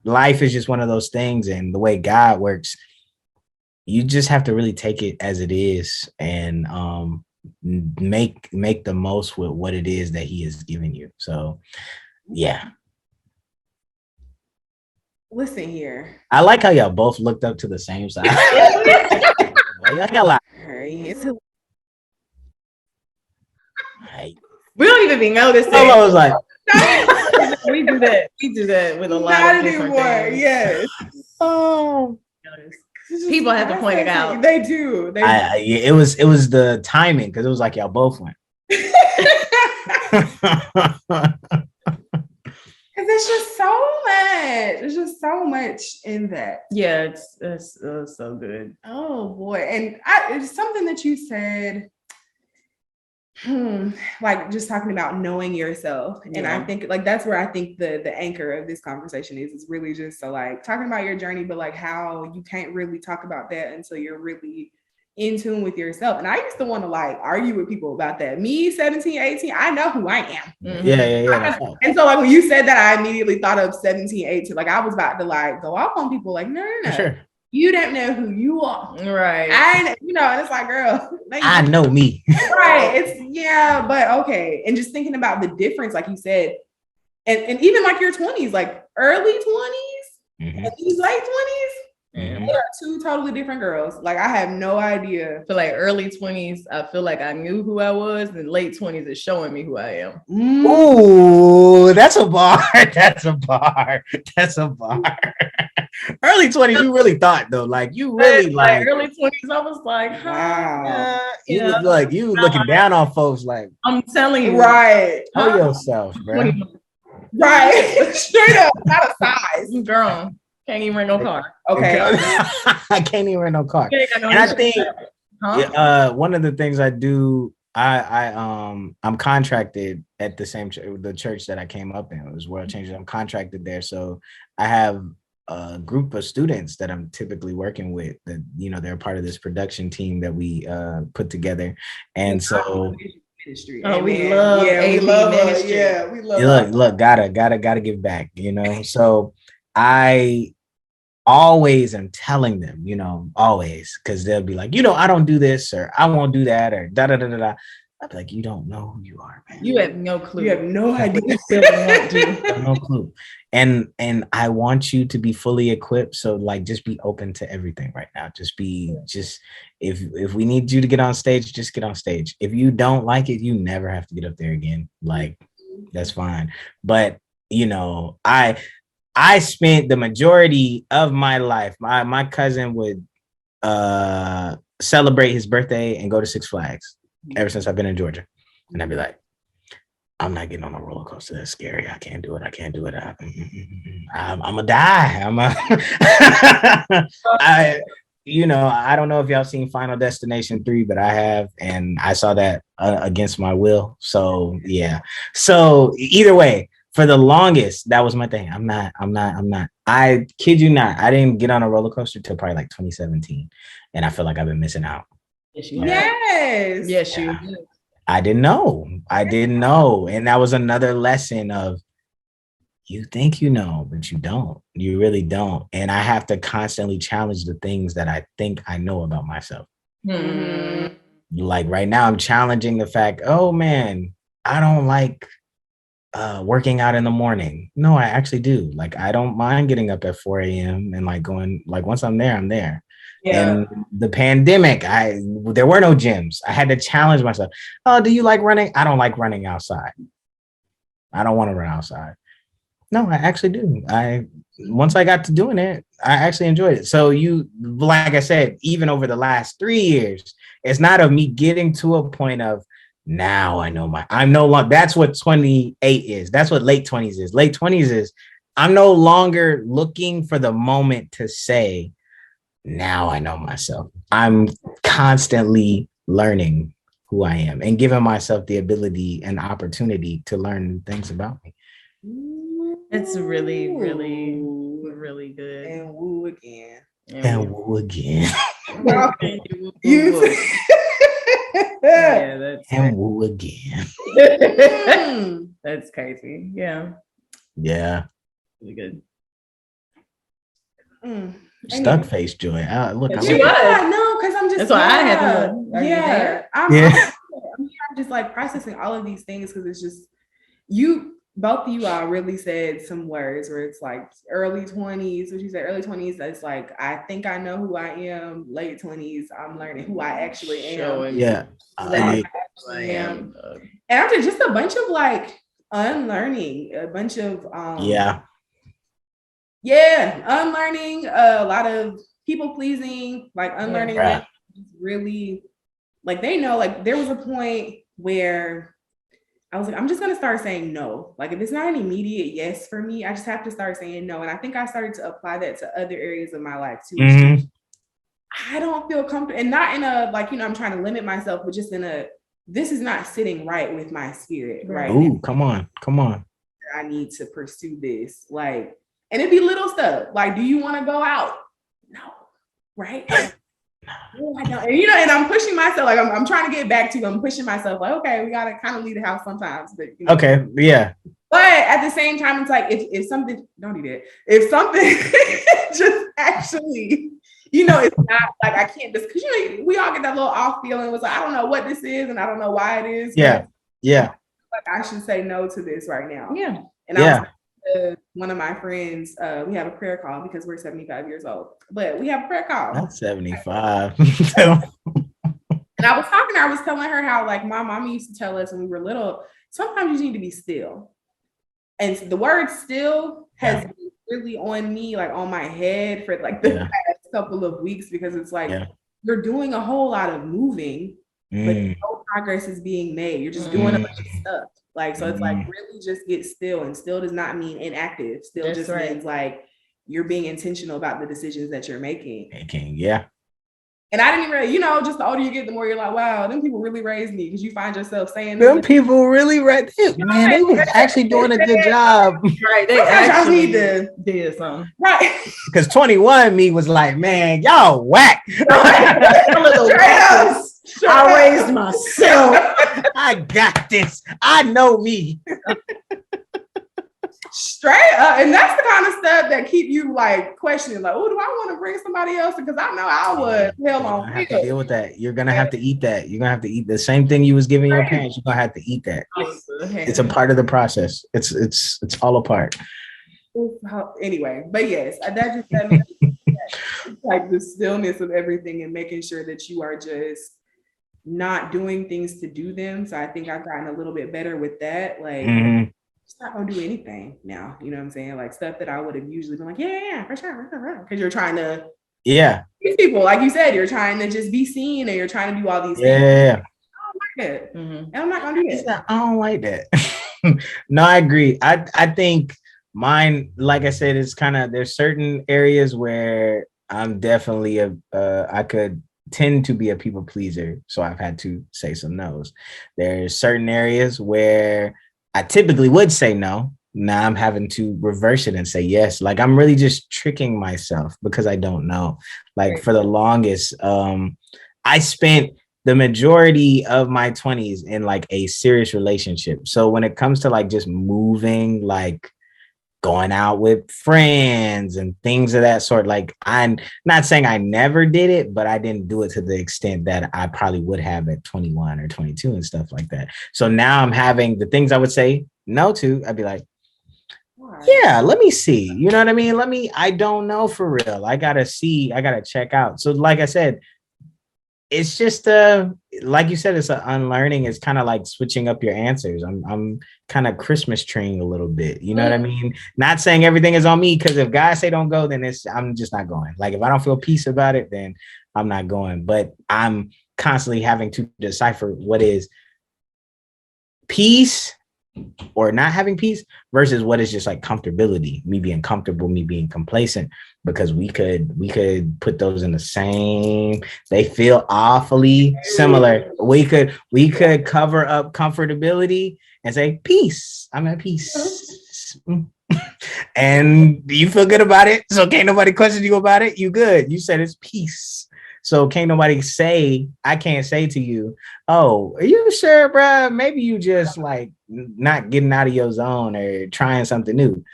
life is just one of those things. And the way God works, you just have to really take it as it is and make the most with what it is that he has given you. So yeah. Listen here. I like how y'all both looked up to the same side. We don't even be noticing. I was like, we do that with a lot of different things. Yes. Oh, people have to point it out. They do. It was the timing because it was like y'all both went. It's just so much. There's just so much in that. Yeah, it's so good. Oh boy, and it's something that you said. Like just talking about knowing yourself. And I think like that's where I think the anchor of this conversation is really just so like talking about your journey, but like how you can't really talk about that until you're really in tune with yourself. And I used to want to like argue with people about that. Me, 17, 18, I know who I am. Mm-hmm. Yeah. And so like when you said that, I immediately thought of 17, 18. Like I was about to like go off on people like, no. Sure. You don't know who you are. Right. And it's like, girl, I know me. Right. But okay. And just thinking about the difference, like you said, and even like your 20s, like early 20s, mm-hmm. and these late 20s, mm-hmm. they are two totally different girls. Like I have no idea. For like early 20s, I feel like I knew who I was, and late 20s is showing me who I am. Ooh, that's a bar. That's a bar. Early 20s, you really thought though, like you really like early 20s, I was like, wow. You looking down on folks like I'm telling you, right? Know yourself, bro. Right, straight up, not a size, girl. Can't even rent no car. Okay, I can't even rent no car. And I think one of the things I do, I'm contracted at the same the church that I came up in. It was World Changers. I'm contracted there, so I have a group of students that I'm typically working with that, they're part of this production team that we put together. And so ministry. We love ministry. We love look, gotta give back, So I always am telling them, always, because they'll be like, I don't do this or I won't do that or da da da da da. I'd be like, you don't know who you are, man. You have no clue. You have no idea. No clue. And I want you to be fully equipped. So like, just be open to everything right now. If we need you to get on stage, just get on stage. If you don't like it, you never have to get up there again. Like, that's fine. But, I spent the majority of my life, my cousin would celebrate his birthday and go to Six Flags ever since I've been in Georgia. And I'd be like, I'm not getting on a roller coaster. That's scary. I can't do it. I'm gonna die. I don't know if y'all seen Final Destination 3, but I have, and I saw that against my will. So yeah. So either way, for the longest, that was my thing. I'm not. I kid you not. I didn't get on a roller coaster till probably like 2017, and I feel like I've been missing out. Yes. Yes. You. I didn't know. And that was another lesson of, you think you know, but you don't. You really don't. And I have to constantly challenge the things that I think I know about myself. Mm-hmm. Like right now, I'm challenging the fact, oh man, I don't like working out in the morning. No, I actually do. Like, I don't mind getting up at 4 a.m. and like going, like once I'm there, I'm there. Yeah. And the pandemic, there were no gyms. I had to challenge myself. Oh, do you like running? I don't like running outside. I don't want to run outside. No, I actually do. Once I got to doing it, I actually enjoyed it. So like I said, even over the last 3 years, it's not of me getting to a point of, now I know I'm no longer, that's what 28 is. That's what late 20s is. Late 20s is, I'm no longer looking for the moment to say, now I know myself. I'm constantly learning who I am and giving myself the ability and opportunity to learn new things about me. It's really, really, really good. And woo again. And woo again. Yeah, that's and woo again. That's crazy. Yeah. Yeah. Really good. Stuck face Joy. Look, she was. No, because I'm just. That's why I had to look. I'm just like processing all of these things because it's just both of you all really said some words where it's like early 20s. What you said, early 20s, it's like, I think I know who I am. Late 20s, I'm learning who I actually am. Yeah. I am. And after just a bunch of like unlearning, a bunch of unlearning, a lot of people pleasing, like unlearning really, like they know, like there was a point where I was like, I'm just going to start saying no. Like if it's not an immediate yes for me, I just have to start saying no. And I think I started to apply that to other areas of my life too. Mm-hmm. I don't feel comfortable, and not in a, like, I'm trying to limit myself, but just in a, this is not sitting right with my spirit, right? Ooh, come on. I need to pursue this. Like, and it'd be little stuff. Like, do you want to go out? No. Right? No, I don't. And, and I'm pushing myself. Like, I'm trying to get back to, I'm pushing myself. Like, okay, we got to kind of leave the house sometimes. But, okay. Yeah. But at the same time, it's like, if something, don't do that. If something just actually, it's not like, I can't just, because, we all get that little off feeling. It was like, I don't know what this is and I don't know why it is. Yeah. Yeah. Like, I should say no to this right now. Yeah. And I was one of my friends, we have a prayer call because we're 75 years old, but we have a prayer call. Not 75. And I was telling her how, like, my mom used to tell us when we were little, sometimes you need to be still. And the word still has been really on me, like on my head for like the past couple of weeks, because it's like, you're doing a whole lot of moving, but no progress is being made. You're just doing a bunch of stuff. Like, so it's like, really just get still. And still does not mean inactive. Still just means like you're being intentional about the decisions that you're making. Yeah. And I didn't even really, just the older you get, the more you're like, wow, them people really raised me, because you find yourself saying them people really raised man, they was actually doing a good job. Right. They actually did something. Right. Because 21 me was like, man, y'all whack. I raised myself. I got this. I know me. Straight up. And that's the kind of stuff that keep you like questioning, like, oh, do I want to bring somebody else? Because I know I would. Hell on. I have to deal with that. You're gonna have to eat that. You're gonna have to eat the same thing you was giving your parents. You're gonna have to eat that. It's a part of the process. It's all a part. Anyway, but yes, that just like the stillness of everything and making sure that you are just not doing things to do them. So I think I've gotten a little bit better with that. Like, just not gonna do anything now. You know what I'm saying? Like stuff that I would have usually been like, yeah, for sure. Because you're trying to, these people, like you said, you're trying to just be seen and you're trying to do all these things. Yeah. I don't like that. And I'm not gonna do that. I don't like that. No, I agree. I think mine, like I said, it's kind of, there's certain areas where I'm definitely I could tend to be a people pleaser. So I've had to say some no's. There's certain areas where I typically would say no. Now I'm having to reverse it and say yes. Like, I'm really just tricking myself because I don't know. Like, for the longest, I spent the majority of my 20s in like a serious relationship. So when it comes to like just moving, like going out with friends and things of that sort, like I'm not saying I never did it, but I didn't do it to the extent that I probably would have at 21 or 22 and stuff like that. So now I'm having the things I would say no to, I'd be like, yeah, let me see. You know what I mean? I don't know for real. I gotta see, I gotta check out. So like I said, it's just like you said, it's an unlearning. It's kind of like switching up your answers. I'm kind of Christmas treeing a little bit. You know what I mean? Not saying everything is on me, because if guys say don't go, then I'm just not going. Like if I don't feel peace about it, then I'm not going. But I'm constantly having to decipher what is peace or not having peace versus what is just like comfortability, me being comfortable, me being complacent, because we could put those in the same, they feel awfully similar. We could cover up comfortability and say peace, I'm at peace. And you feel good about it, so can't nobody question you about it. You good, you said it's peace. So can't nobody say, I can't say to you, oh, are you sure, bro? Maybe you just like not getting out of your zone or trying something new.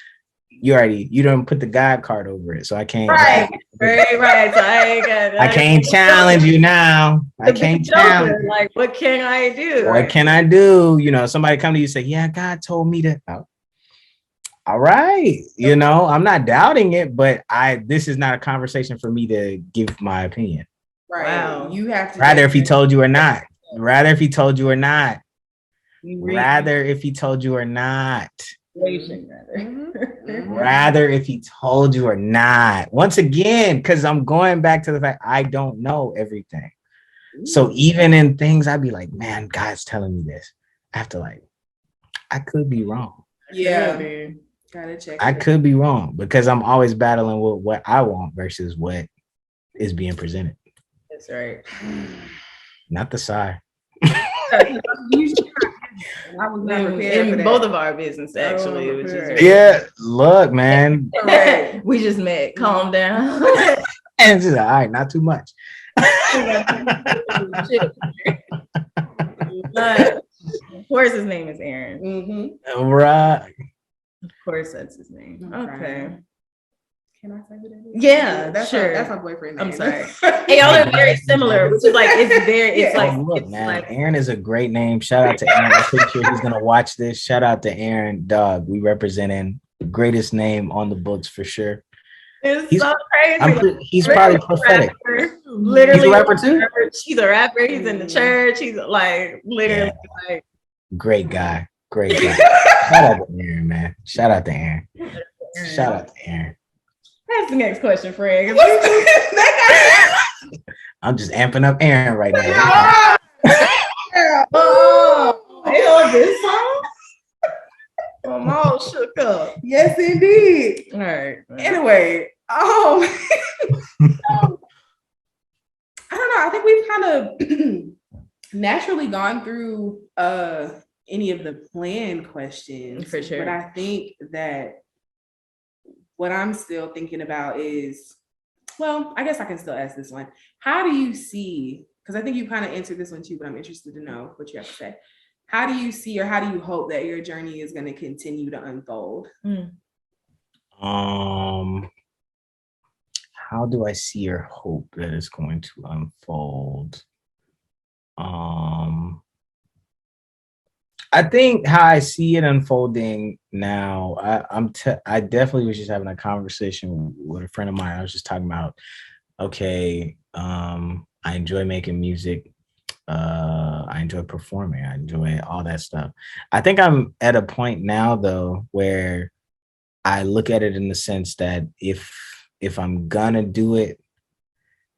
You don't put the God card over it. So I can't. Right. So I can't challenge you now. I can't challenge. Like, what can I do? What can I do? You know, somebody come to you and say, yeah, God told me to. Oh. All right. You know, I'm not doubting it, but this is not a conversation for me to give my opinion. Right. Wow. You have to. Rather if he told you or not. Rather if he told you or not. Rather if he told you or not. Rather if he told you or not. Once again, because I'm going back to the fact I don't know everything. So even in things I'd be like, man, God's telling me this. I have to like, I could be wrong. Yeah. Gotta check. I could be wrong because I'm always battling with what I want versus what is being presented. That's right. Not the sigh. I was never prepared in both of our business, actually. Which is yeah, look, man. We just met. Calm down. And just all right, not too much. Of course, his name is Aaron. Mm-hmm. Right. Of course, that's his name. Okay. Can I say who that is? Yeah, that's sure. That's my boyfriend. I'm sorry. Hey, y'all are very similar, which is like it's like look, it's man. Like, Aaron is a great name. Shout out to Aaron. I'm pretty sure he's gonna watch this. Shout out to Aaron, dog. We representing the greatest name on the books for sure. He's so crazy. He's probably prophetic. Literally, he's a rapper too. He's a rapper. He's in the church. He's like literally like great guy. Great guy. Shout out to Aaron, man. Shout out to Aaron. Shout out to Aaron. That's the next question, Fred. I'm just amping up Aaron right now. Hell, this song. I'm all shook up. Yes, indeed. All right. Anyway, I don't know. I think we've kind of naturally gone through any of the planned questions. For sure. But I think that what I'm still thinking about is, well, I guess I can still ask this one. How do you see, because I think you kind of answered this one too, but I'm interested to know what you have to say. How do you see or how do you hope that your journey is going to continue to unfold? How do I see or hope that it's going to unfold? I think how I see it unfolding now, I definitely was just having a conversation with a friend of mine. I was just talking about, okay, I enjoy making music. I enjoy performing. I enjoy all that stuff. I think I'm at a point now though, where I look at it in the sense that if I'm gonna do it,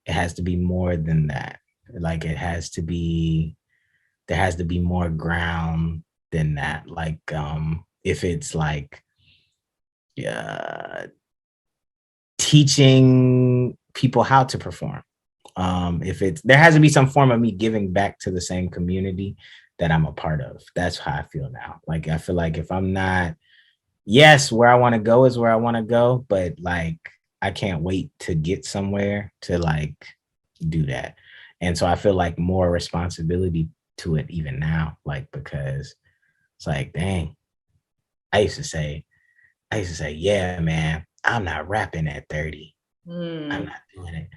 it has to be more than that. Like there has to be more ground than that. Like if it's like teaching people how to perform. There has to be some form of me giving back to the same community that I'm a part of. That's how I feel now. Like I feel like if I'm not, yes, where I want to go is where I want to go, but like I can't wait to get somewhere to like do that. And so I feel like more responsibility to it even now, like, because it's like, dang, I used to say, yeah, man, I'm not rapping at 30. I'm not doing it.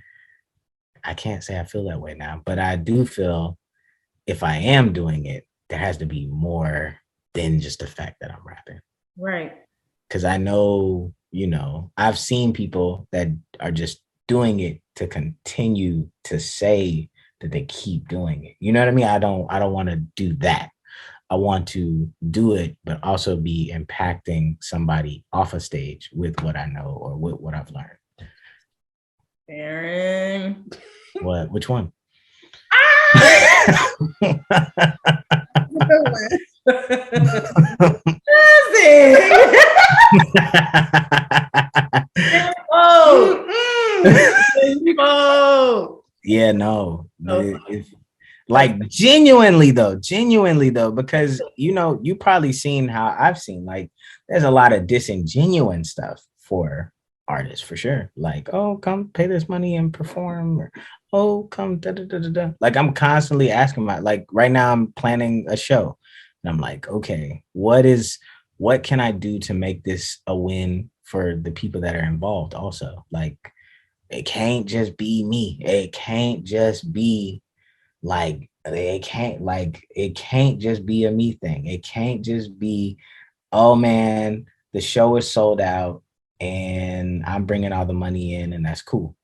I can't say I feel that way now, but I do feel if I am doing it, there has to be more than just the fact that I'm rapping. Right. Because I know, I've seen people that are just doing it to continue to say that they keep doing it. You know what I mean? I don't want to do that. I want to do it, but also be impacting somebody off a stage with what I know or with what I've learned. Aaron. What? Which one? Yeah, no. Like genuinely though, because you probably seen how I've seen, like, there's a lot of disingenuine stuff for artists for sure. Like, oh, come pay this money and perform, or oh, come da da da da da. Like, I'm constantly asking like right now I'm planning a show and I'm like, okay, what can I do to make this a win for the people that are involved also? Like, it can't just be me. It can't just be like, it can't just be a me thing. It can't just be, oh man, the show is sold out and I'm bringing all the money in and that's cool.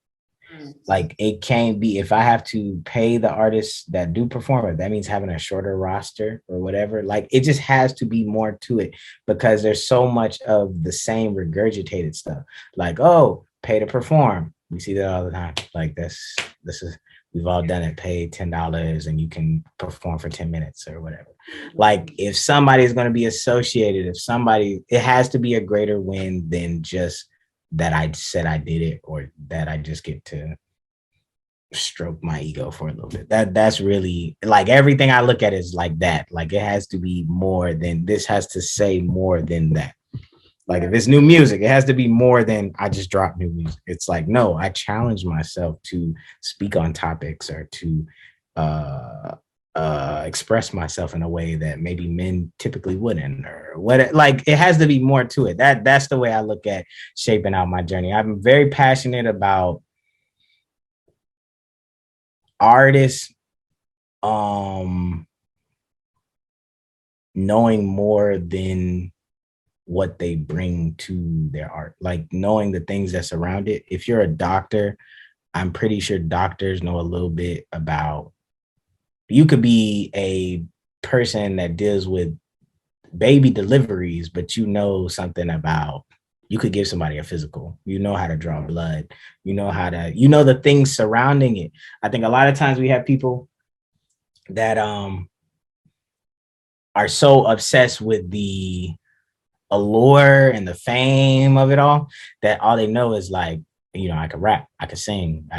Like, it can't be, if I have to pay the artists that do perform it, that means having a shorter roster or whatever. Like, it just has to be more to it, because there's so much of the same regurgitated stuff. Like, oh, pay to perform. We see that all the time. Like, this is, we've all done it. Pay $10 and you can perform for 10 minutes or whatever. Like, if somebody is going to be associated, it has to be a greater win than just that I said I did it, or that I just get to stroke my ego for a little bit. That's really, like, everything I look at is like that. Like, it has to be more than, this has to say more than that. Like, if it's new music, it has to be more than I just dropped new music. It's like, no, I challenge myself to speak on topics or to express myself in a way that maybe men typically wouldn't, or what. Like, it has to be more to it. That's the way I look at shaping out my journey. I'm very passionate about artists knowing more than what they bring to their art, like knowing the things that surround it. If you're a doctor, I'm pretty sure doctors know a little bit about, you could be a person that deals with baby deliveries, but you know something about, you could give somebody a physical, how to draw blood, the things surrounding it. I think a lot of times we have people that are so obsessed with the allure and the fame of it all, that all they know is like, I can rap, I can sing,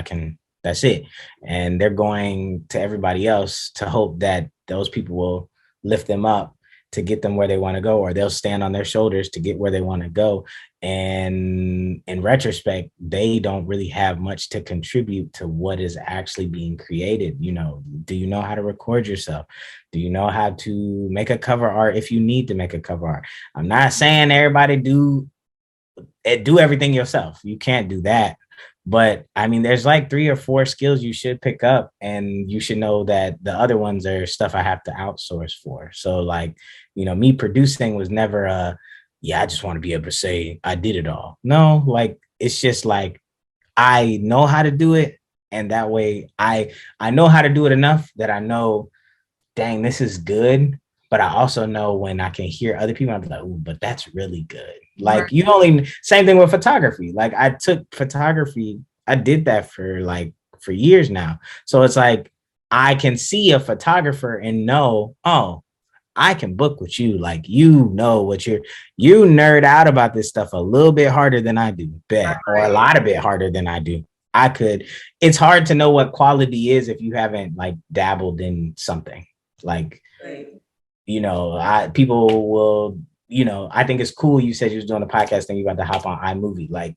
that's it. And they're going to everybody else to hope that those people will lift them up to get them where they want to go, or they'll stand on their shoulders to get where they want to go. And in retrospect, they don't really have much to contribute to what is actually being created. Do you know how to record yourself? Do you know how to make a cover art if you need to make a cover art? I'm not saying everybody do everything yourself. You can't do that. But I mean, there's like 3 or 4 skills you should pick up, and you should know that the other ones are stuff I have to outsource for. So like, me producing was never I just want to be able to say I did it all. No, like, it's just like, I know how to do it. And that way I know how to do it enough that I know, dang, this is good. But I also know when I can hear other people, I'm like, ooh, but that's really good. Like, same thing with photography. Like, I took photography, I did that for years now. So it's like, I can see a photographer and know, oh, I can book with you. Like, you nerd out about this stuff a little bit harder than I do, or a lot of bit harder than I do. It's hard to know what quality is if you haven't like dabbled in something. Like, people will, I think it's cool. You said you was doing a podcast and you about to hop on iMovie. Like,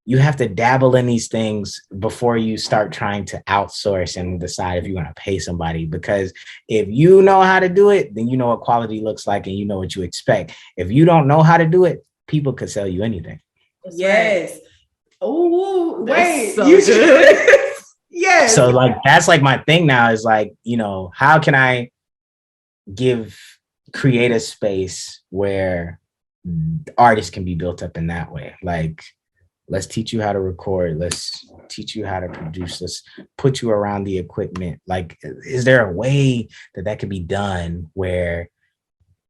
you have to dabble in these things before you start trying to outsource and decide if you want to pay somebody. Because if you know how to do it, then you know what quality looks like and you know what you expect. If you don't know how to do it, people could sell you anything. That's yes. Right. Oh, wait. So you should. Yes. So like, that's like my thing now is like, you know, how can I create a space where artists can be built up in that way? Like, let's teach you how to record. Let's teach you how to produce. Let's put you around the equipment. Like, is there a way that could be done where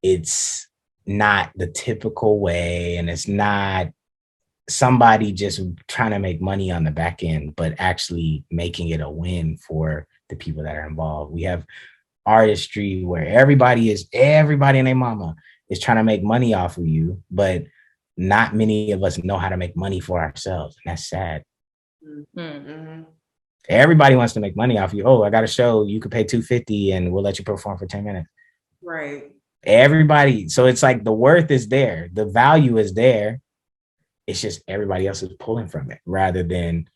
it's not the typical way and it's not somebody just trying to make money on the back end, but actually making it a win for the people that are involved? We have artistry where everybody and their mama is trying to make money off of you, but not many of us know how to make money for ourselves. And that's sad. Mm-hmm. Everybody wants to make money off you. Oh, I got a show. You could pay $250 and we'll let you perform for 10 minutes. Right. Everybody. So it's like the worth is there. The value is there. It's just everybody else is pulling from it rather than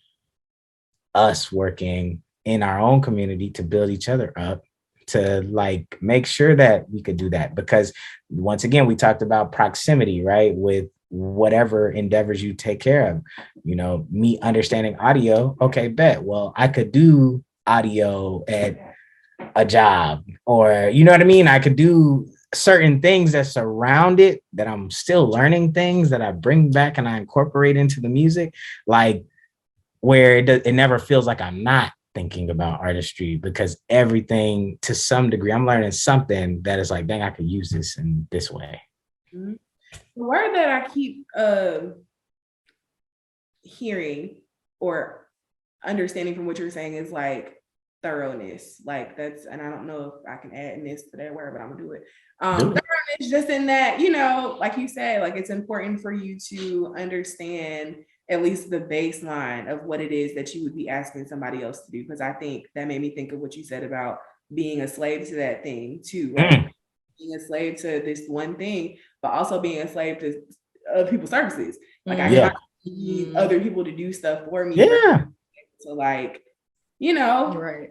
us working in our own community to build each other up, to like make sure that we could do that. Because once again, we talked about proximity, right? With whatever endeavors you take care of, you know, me understanding audio. Okay, bet. Well, I could do audio at a job, or, you know what I mean? I could do certain things that surround it, that I'm still learning things that I bring back and I incorporate into the music, like where it never feels like I'm not thinking about artistry, because everything to some degree, I'm learning something that is like, dang, I could use this in this way. Mm-hmm. The word that I keep hearing or understanding from what you're saying is like thoroughness. Like that's, and I don't know if I can add this to that word, but I'm gonna do it. Thoroughness, just in that, you know, like you said, like it's important for you to understand at least the baseline of what it is that you would be asking somebody else to do. Because I think that made me think of what you said about being a slave to that thing too, right? Being a slave to this one thing, but also being a slave to people's services. Like I need other people to do stuff for me. Yeah. So like, you know, right.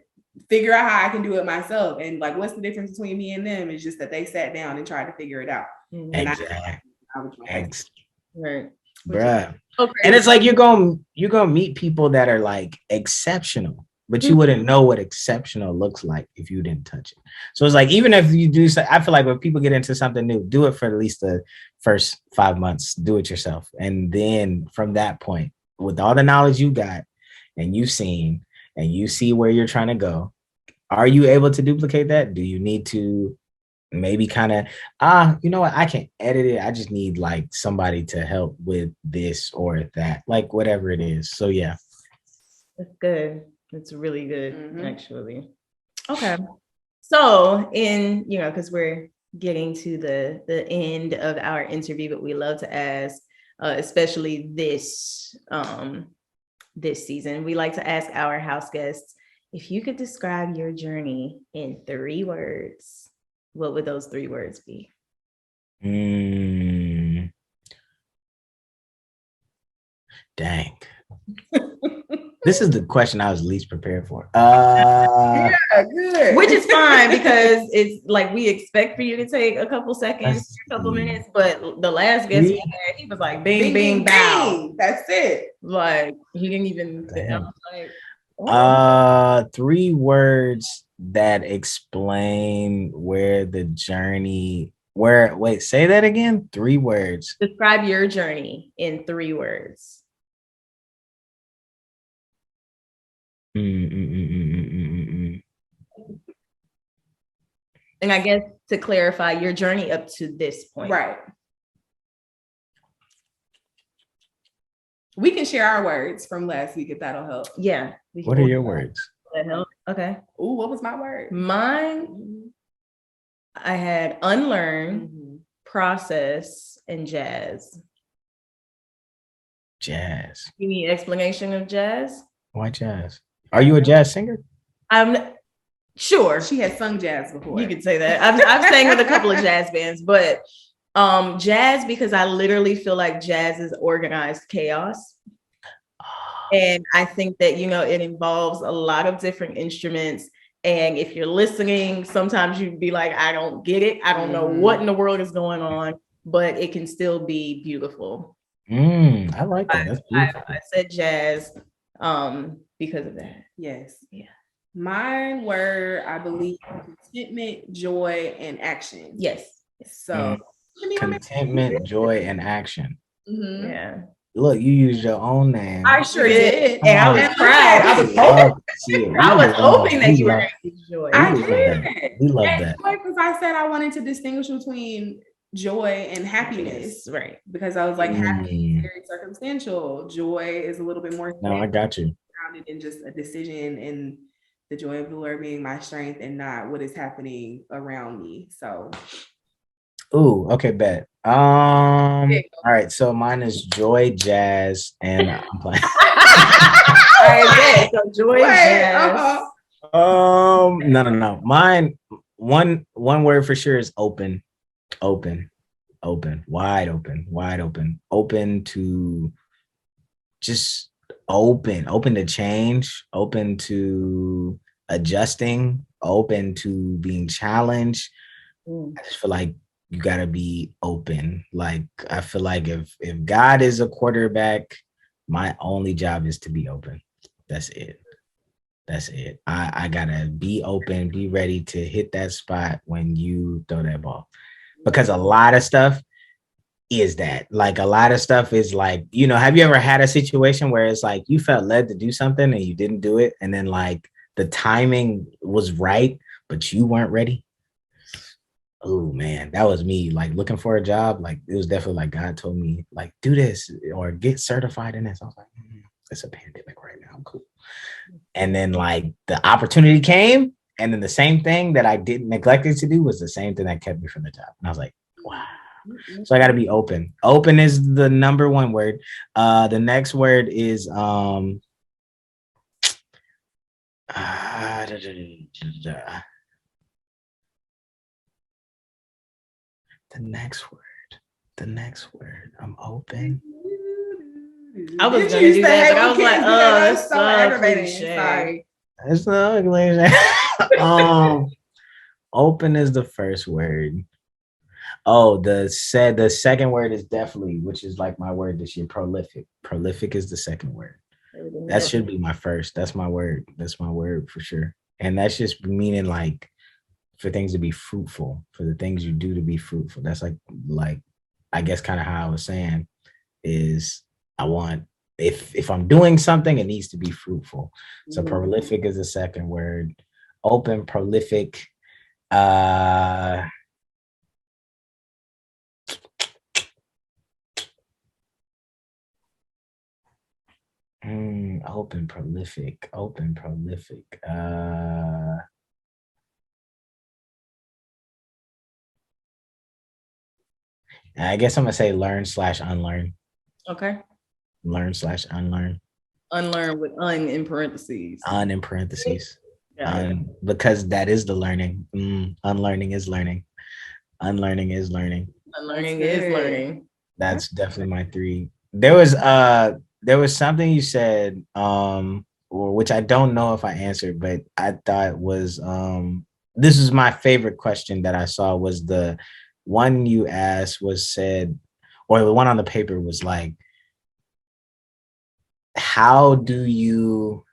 Figure out how I can do it myself. And like, what's the difference between me and them? It's just that they sat down and tried to figure it out. Exactly. Right. Bruh. Okay. And it's like you're gonna meet people that are like exceptional, but you wouldn't know what exceptional looks like if you didn't touch it. So it's like, even if you do, I feel like when people get into something new, do it for at least the first 5 months, do it yourself. And then from that point, with all the knowledge you got and you've seen and you see where you're trying to go, are you able to duplicate that? Do you need to maybe kind of, you know what, I can edit it. I just need like somebody to help with this or that, like whatever it is. So yeah. That's good. It's really good, actually. Okay. So because we're getting to the end of our interview, but we love to ask, especially this season, we like to ask our house guests, if you could describe your journey in 3 words, what would those 3 words be? Dang. This is the question I was least prepared for. Yeah, good. Which is fine, because it's like we expect for you to take a couple seconds, a couple minutes, but the last guest we had, he was like, bing, bing, bow. That's it. Like, he didn't even, I was like, oh. 3 words that explain where the journey, wait, say that again. 3 words. Describe your journey in 3 words. And I guess to clarify, your journey up to this point. Right. We can share our words from last week if that'll help. Yeah. What are your words? That help? Okay. Ooh, what was my word? Mine, I had unlearn, process, and jazz. Jazz. You need explanation of jazz? Why jazz? Are you a jazz singer? I'm sure. She has sung jazz before. You could say that. I've sang with a couple of jazz bands, but jazz, because I literally feel like jazz is organized chaos. And I think that, it involves a lot of different instruments. And if you're listening, sometimes you'd be like, I don't get it. I don't know what in the world is going on, but it can still be beautiful. I like that. That's beautiful. I said jazz because of that. Yes. Yeah. Mine were, I believe, contentment, joy, and action. Yes. So contentment, joy, and action. Mm-hmm. Yeah. Look, you used your own name. I sure did. And I was proud. I was hoping that you were going to use joy. I did. We love that. Because I said I wanted to distinguish between joy and happiness. Right. Because I was like, happy is very circumstantial. Joy is a little bit more. No, I got you. Grounded in just a decision and the joy of the Lord being my strength and not what is happening around me. So. Ooh, okay, bet. All right, so mine is joy, jazz, and I'm playing. All right, so joy, jazz. No. Mine, one word for sure is open, wide open to just open to change, open to adjusting, open to being challenged. I just feel like you got to be open. Like, I feel like if God is a quarterback, my only job is to be open. That's it. I got to be open, be ready to hit that spot when you throw that ball. Because a lot of stuff is that. Like, a lot of stuff is like, have you ever had a situation where it's like you felt led to do something and you didn't do it? And then like the timing was right, but you weren't ready? Oh man, that was me. Like looking for a job. Like it was definitely like God told me, like, do this or get certified in this. I was like, it's a pandemic right now. I'm cool. And then like the opportunity came, and then the same thing that I didn't neglected to do was the same thing that kept me from the job. And I was like, wow. So I got to be open. Open is the number one word. The next word is the next word. I'm open. I was going to do that, but I was like, oh, that's so aggravating. Sorry. It's not open is the first word. Oh, the second word is definitely, which is like my word this year, prolific. Prolific is the second word. That should be my first. That's my word. That's my word for sure. And that's just meaning like for things to be fruitful, for the things you do to be fruitful. That's like I guess kind of how I was saying is I want, if I'm doing something, it needs to be fruitful. So prolific is the second word. Open, prolific. Open, prolific. I guess I'm gonna say learn/unlearn. Okay. Learn/unlearn. Unlearn with in parentheses. In parentheses. Because that is the learning. Unlearning is learning. Unlearning is learning. Unlearning is learning. That's definitely my three. There was something you said, or which I don't know if I answered, but I thought was this is my favorite question that I saw was the one you asked was said, or the one on the paper was like, have you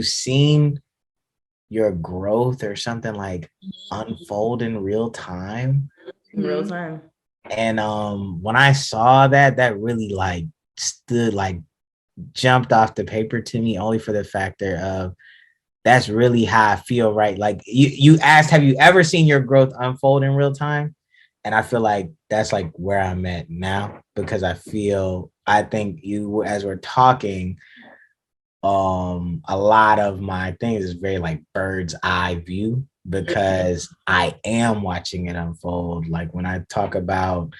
seen your growth or something like unfold in real time? In real time. And when I saw that really like stood like jumped off the paper to me, only for the factor of that's really how I feel, right? Like you asked, have you ever seen your growth unfold in real time? And I feel like that's like where I'm at now, because I think you, as we're talking, a lot of my things is very like bird's eye view, because I am watching it unfold. Like when I talk about,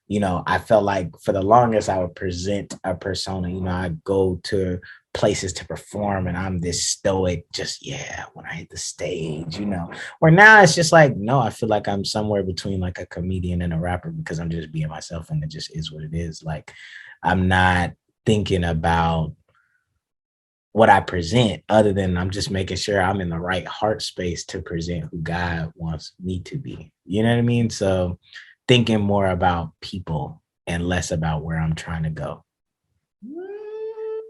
I felt like for the longest I would present a persona, I go to places to perform and I'm this stoic, just when I hit the stage, where now it's just like, no, I feel like I'm somewhere between like a comedian and a rapper, because I'm just being myself and it just is what it is. Like I'm not thinking about what I present, other than I'm just making sure I'm in the right heart space to present who God wants me to be. You know what I mean? So thinking more about people and less about where I'm trying to go.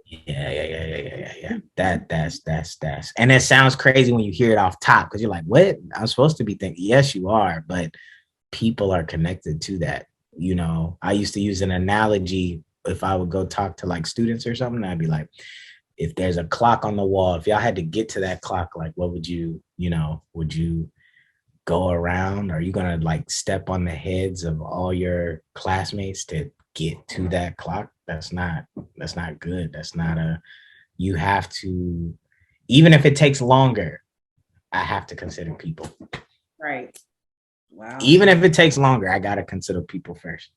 Yeah. That's. And it sounds crazy when you hear it off top because you're like, what? I'm supposed to be thinking. Yes, you are, but people are connected to that. You know, I used to use an analogy if I would go talk to like students or something. I'd be like, if there's a clock on the wall, if y'all had to get to that clock, like what would you, would you go around? Are you gonna like step on the heads of all your classmates to get to that clock? That's not good. That's not you have to, even if it takes longer, I have to consider people. Right. Wow. Even if it takes longer, I gotta consider people first.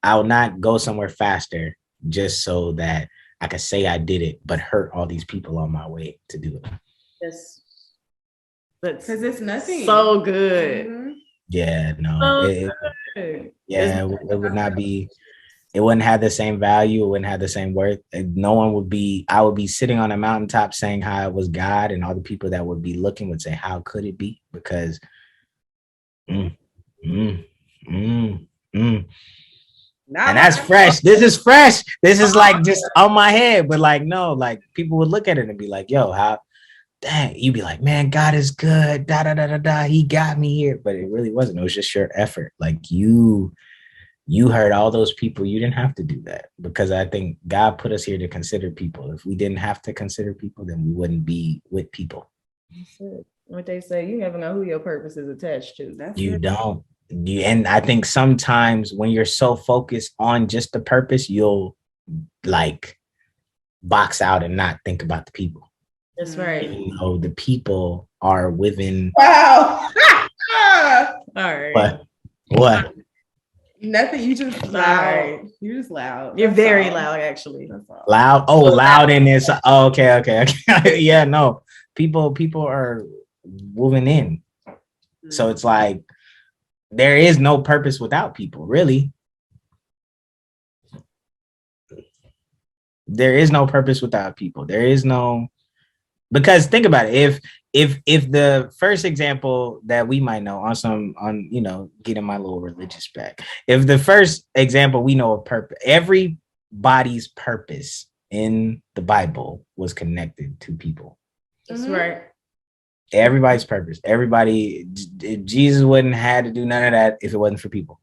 I will not go somewhere faster just so that I could say I did it, but hurt all these people on my way to do it. Yes. Because it's nothing. So good. Mm-hmm. Yeah, no. It would not be, it wouldn't have the same value. It wouldn't have the same worth. No one would be, I would be sitting on a mountaintop saying how it was God, and all the people that would be looking would say, how could it be? Because and that's fresh. This is fresh. This is like just on my head, but like, no, like people would look at it and be like, yo, how, dang, you'd be like, man, God is good. He got me here. But it really wasn't. It was just your effort. Like you heard all those people. You didn't have to do that, because I think God put us here to consider people. If we didn't have to consider people, then we wouldn't be with people. That's it. What they say, you never know who your purpose is attached to. You don't. And I think sometimes when you're so focused on just the purpose, you'll like box out and not think about the people. That's right. You know, the people are within. Wow. All right. What? Nothing. You just loud. You're just loud. You're very loud, actually. Loud. Oh, loud in this. Oh, okay. Yeah, no. People are moving in. So it's like there is no purpose without people, really. There is no purpose without people. There is no, because think about it. If the first example that we might know getting my little religious back. If the first example we know of purpose, everybody's purpose in the Bible was connected to people. That's right. Everybody's purpose. Everybody, Jesus wouldn't have to do none of that if it wasn't for people.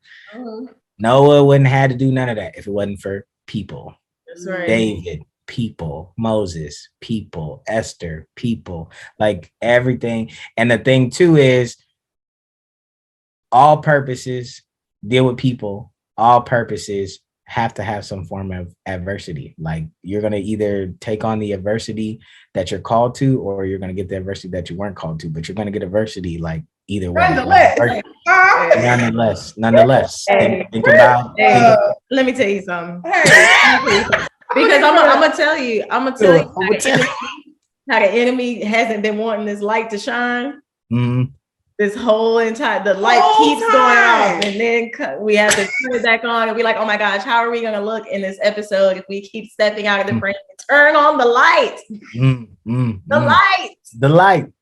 Noah wouldn't have to do none of that if it wasn't for people. That's right. David, people. Moses, people. Esther, people. Like everything. And the thing too is all purposes deal with people. All purposes have to have some form of adversity. Like you're going to either take on the adversity that you're called to, or you're going to get the adversity that you weren't called to, but you're going to get adversity like either way. Nonetheless. Think about. Let me tell you something. Because I'm gonna tell you how the enemy hasn't been wanting this light to shine. Mm-hmm. This whole entire, the light keeps going off, and then we have to turn it back on, and we're like, oh my gosh, how are we gonna look in this episode if we keep stepping out of the frame and turn on the light? The light.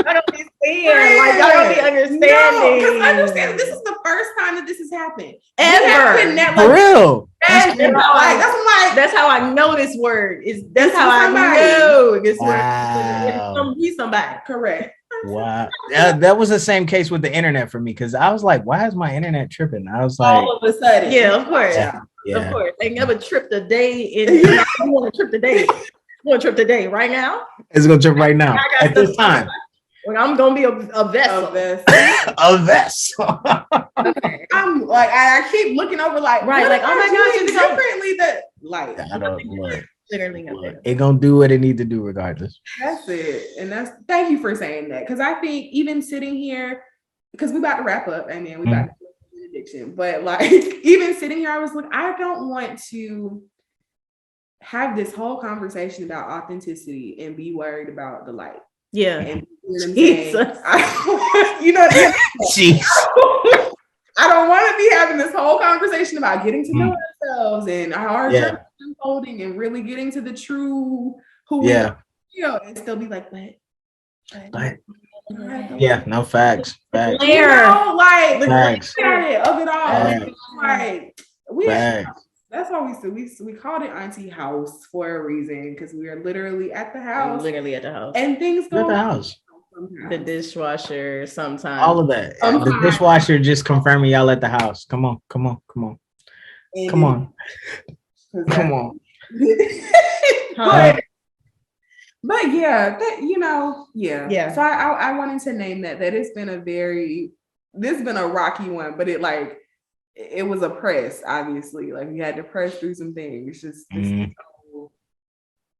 I don't be seeing, like, I don't be understanding. No, understand, this is the first time that this has happened. Ever. For real. That's how I know this word. That's how I know this word. It's be somebody. Correct. Wow. That was the same case with the internet for me, because I was like, why is my internet tripping? I was like, all of a sudden. Yeah, of course. Yeah. Of course. They never tripped a day you want to trip today. You want to trip today right now? It's going to trip right now at this time. Well, I'm gonna be a vessel. A vessel. Okay. I'm like, I keep looking over, like, right, like, oh my gosh, it's differently that, like, I don't know. Literally nothing. It gonna do what it need to do regardless. That's it, and thank you for saying that, because I think even sitting here, because we about to wrap up, and then we about to do benediction, but like even sitting here, I was like, I don't want to have this whole conversation about authenticity and be worried about the light. Yeah. And Jesus. Jeez. I don't want to be having this whole conversation about getting to know ourselves and how our journey holding and really getting to the true who we Yeah. are, you know, and still be like, but Yeah, no facts. Facts. you know, like Facts. of it all. Facts. Like we Facts. that's why we called it Auntie House for a reason, because we are literally at the house. Literally at the house. And things go At the house. The dishwasher sometimes. All of that. The dishwasher just confirming y'all at the house. Come on. Come on. Come on. Come on. Come on. But yeah, that, you know, Yeah. So I wanted to name that it's been this has been a rocky one, but it was a press, obviously. Like we had to press through some things. Just oh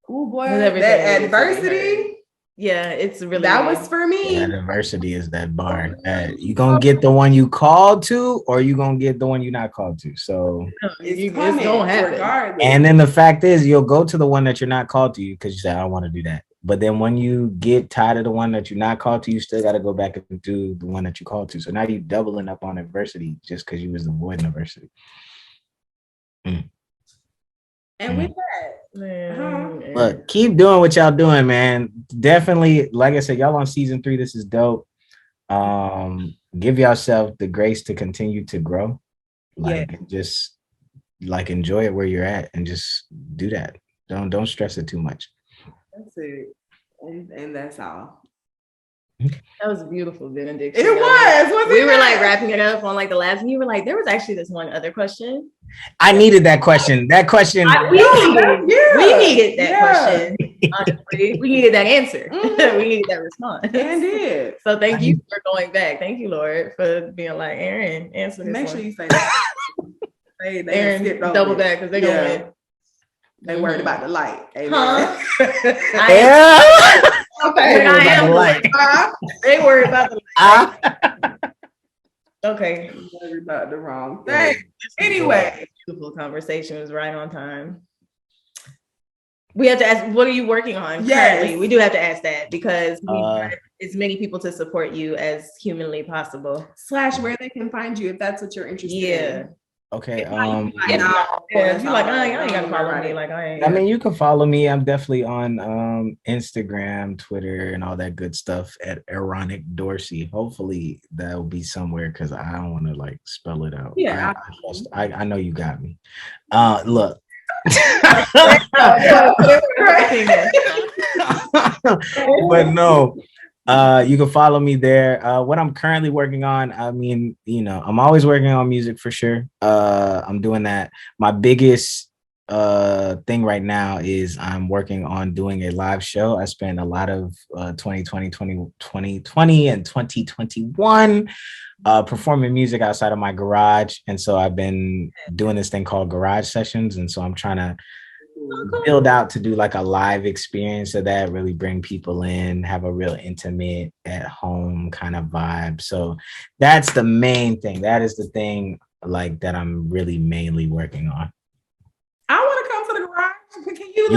boy, that adversity. Yeah, it's really that was for me. That adversity is that bar. You gonna get the one you called to, or you gonna get the one you're not called to. So it's gonna happen regardless. And then the fact is, you'll go to the one that you're not called to, because you say, I don't want to do that. But then when you get tired of the one that you're not called to, you still got to go back and do the one that you called to. So now you're doubling up on adversity just because you was avoiding adversity. And with that, look, keep doing what y'all doing, man. Definitely, like I said, y'all on season 3. This is dope. Give yourself the grace to continue to grow. Just like enjoy it where you're at and just do that. Don't stress it too much. That's it. And that's all. That was a beautiful benediction. It was. We were like wrapping it up on like the last, and you were like, there was actually this one other question. I needed that question. That question. We needed that question. Honestly, we needed that answer. We needed that response. And did. So thank you for going back. Thank you, Lord, for being like, Aaron, answer this. Make one. sure you say that. Aaron, double back because they're gonna win. They worried about the light. Huh? Okay. They worried about the light. Okay. Worried about the wrong thing. Anyway, beautiful conversation. Was right on time. We have to ask, what are you working on currently? We do have to ask that because we want as many people to support you as humanly possible. / where they can find you if that's what you're interested in. Okay. You're like, I ain't gotta follow me. Like I mean, you can follow me. I'm definitely on Instagram, Twitter, and all that good stuff at Aaronic Dorsey. Hopefully that will be somewhere because I don't want to like spell it out. Yeah, I know you got me. Look. But no. You can follow me there. What I'm currently working on, I mean, you know, I'm always working on music for sure. I'm doing that. My biggest thing right now is I'm working on doing a live show. I spent a lot of 2020 and 2021 performing music outside of my garage. And so I've been doing this thing called garage sessions. And so I'm trying to build out to do like a live experience of that, really bring people in, have a real intimate at home kind of vibe. So that's the main thing. That is the thing like that I'm really mainly working on. I want to come to the garage. Can you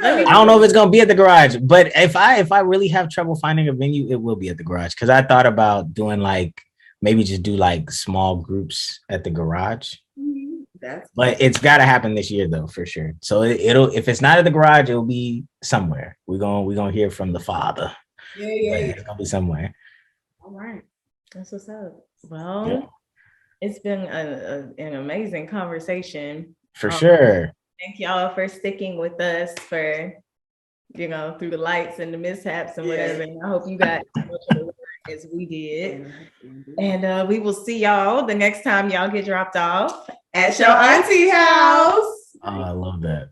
I don't know if it's gonna be at the garage, but if I really have trouble finding a venue, it will be at the garage. Cause I thought about doing like maybe just do like small groups at the garage. But it's got to happen this year though, for sure. So it'll, if it's not at the garage, it'll be somewhere. We're gonna hear from the Father. It's gonna be somewhere. All right, that's what's up. Well, it's been an amazing conversation for sure. Thank y'all for sticking with us for, you know, through the lights and the mishaps and whatever. And I hope you got as much of the word as we did. And we will see y'all the next time y'all get dropped off at your auntie house. Oh, I love that.